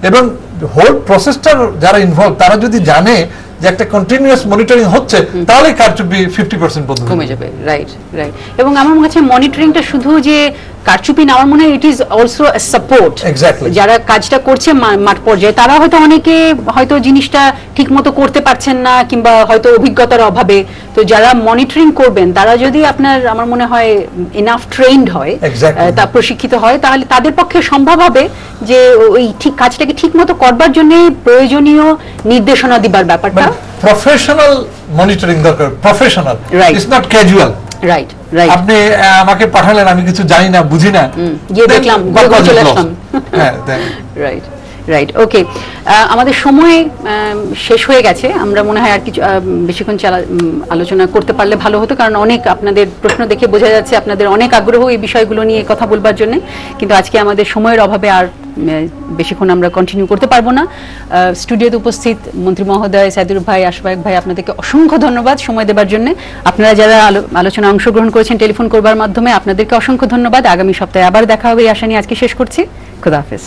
এবং হোল প্রসেসটার যারা ইনভলভ তারা যদি জানে যে একটা কন্টিনিউয়াস মনিটরিং হচ্ছে, তাহলে কারচুপি 50% বন্ধ কমে যাবে। Right, right. এবং আমার মনে হচ্ছে মনিটরিংটা শুধু যে কারচুপি না, আমার মনে হয় it is also a support. যারা কাজটা করছে মাঠ পর্যায়ে, তারা হয়তো অনেকে হয়তো জিনিসটা ঠিক মতো করতে পারছেন না, কিংবা হয়তো অভিজ্ঞতার অভাবে। তো যারা মনিটরিং করবেন তারা যদি আপনার, আমার মনে হয় এনাফ ট্রেইনড হয়, তা প্রশিক্ষিত হয়, তাহলে তাদের পক্ষে সম্ভব হবে যে ওই ঠিক কাজটাকে ঠিক মতো করবার জন্য প্রয়োজনীয় নির্দেশনা দিবার ব্যাপারটা। প্রফেশনাল মনিটরিং দরকার, professional, it's not casual. Right, right. আপনি আমাকে পাঠালেন, আমি কিছু জানি না, বুঝি না, গিয়ে দেখলাম, চলে আসলাম। Right, right. ওকে, আমাদের সময় শেষ হয়ে গেছে। আমরা মনে হয় আর কিছু বেশিক্ষণ আলোচনা করতে পারলে ভালো হতো, কারণ অনেক আপনাদের প্রশ্ন দেখে বোঝা যাচ্ছে আপনাদের অনেক আগ্রহ এই বিষয়গুলো নিয়ে কথা বলবার জন্য। কিন্তু আজকে আমাদের সময়ের অভাবে আর বেশিক্ষণ আমরা কন্টিনিউ করতে পারবো না। স্টুডিওতে উপস্থিত মন্ত্রী মহোদয়, সাইদুর ভাই, আশফাক ভাই, আপনাদেরকে অসংখ্য ধন্যবাদ সময় দেবার জন্য। আপনারা যারা আলোচনায় অংশগ্রহণ করেছেন টেলিফোন করবার মাধ্যমে, আপনাদেরকে অসংখ্য ধন্যবাদ। আগামী সপ্তাহে আবার দেখা হবে এই আশা নিয়ে আজকে শেষ করছি। খোদা হাফেজ।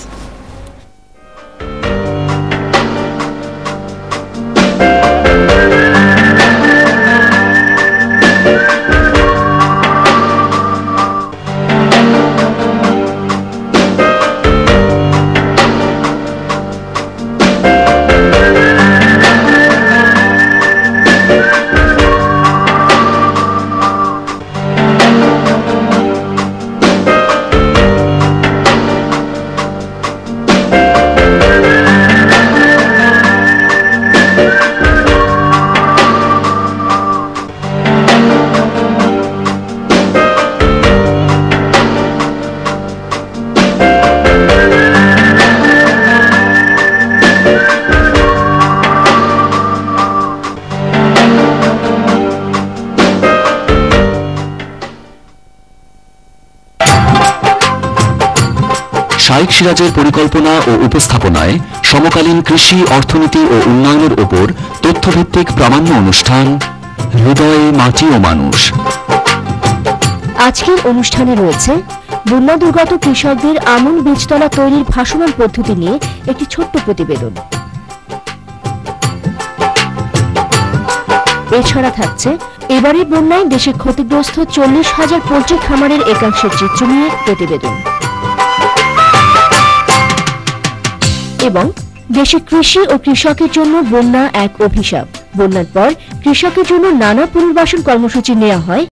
শাইখ সিরাজের পরিকল্পনা ও উপস্থাপনায় সমকালীন কৃষি, অর্থনীতি ও উন্নয়নের উপর তথ্যভিত্তিক প্রামাণ্য অনুষ্ঠান হৃদয়ে মাটি ও মানুষ। আজকের অনুষ্ঠানে রয়েছে বন্যা দুর্গত কৃষকদের আমন বীজতলা তৈরির ভাসমান পদ্ধতি নিয়ে একটি ছোট্ট প্রতিবেদন। এছাড়া থাকছে এবারের বন্যায় দেশে ক্ষতিগ্রস্ত 40,000 পোল্ট্রি খামারের একাংশের চিত্র নিয়ে প্রতিবেদন এবং দেশে কৃষি ও কৃষকের জন্য বন্যা এক অভিশাপ। বন্যার পর কৃষকের জন্য নানা পুনর্বাসন কর্মসূচি নেওয়া হয়।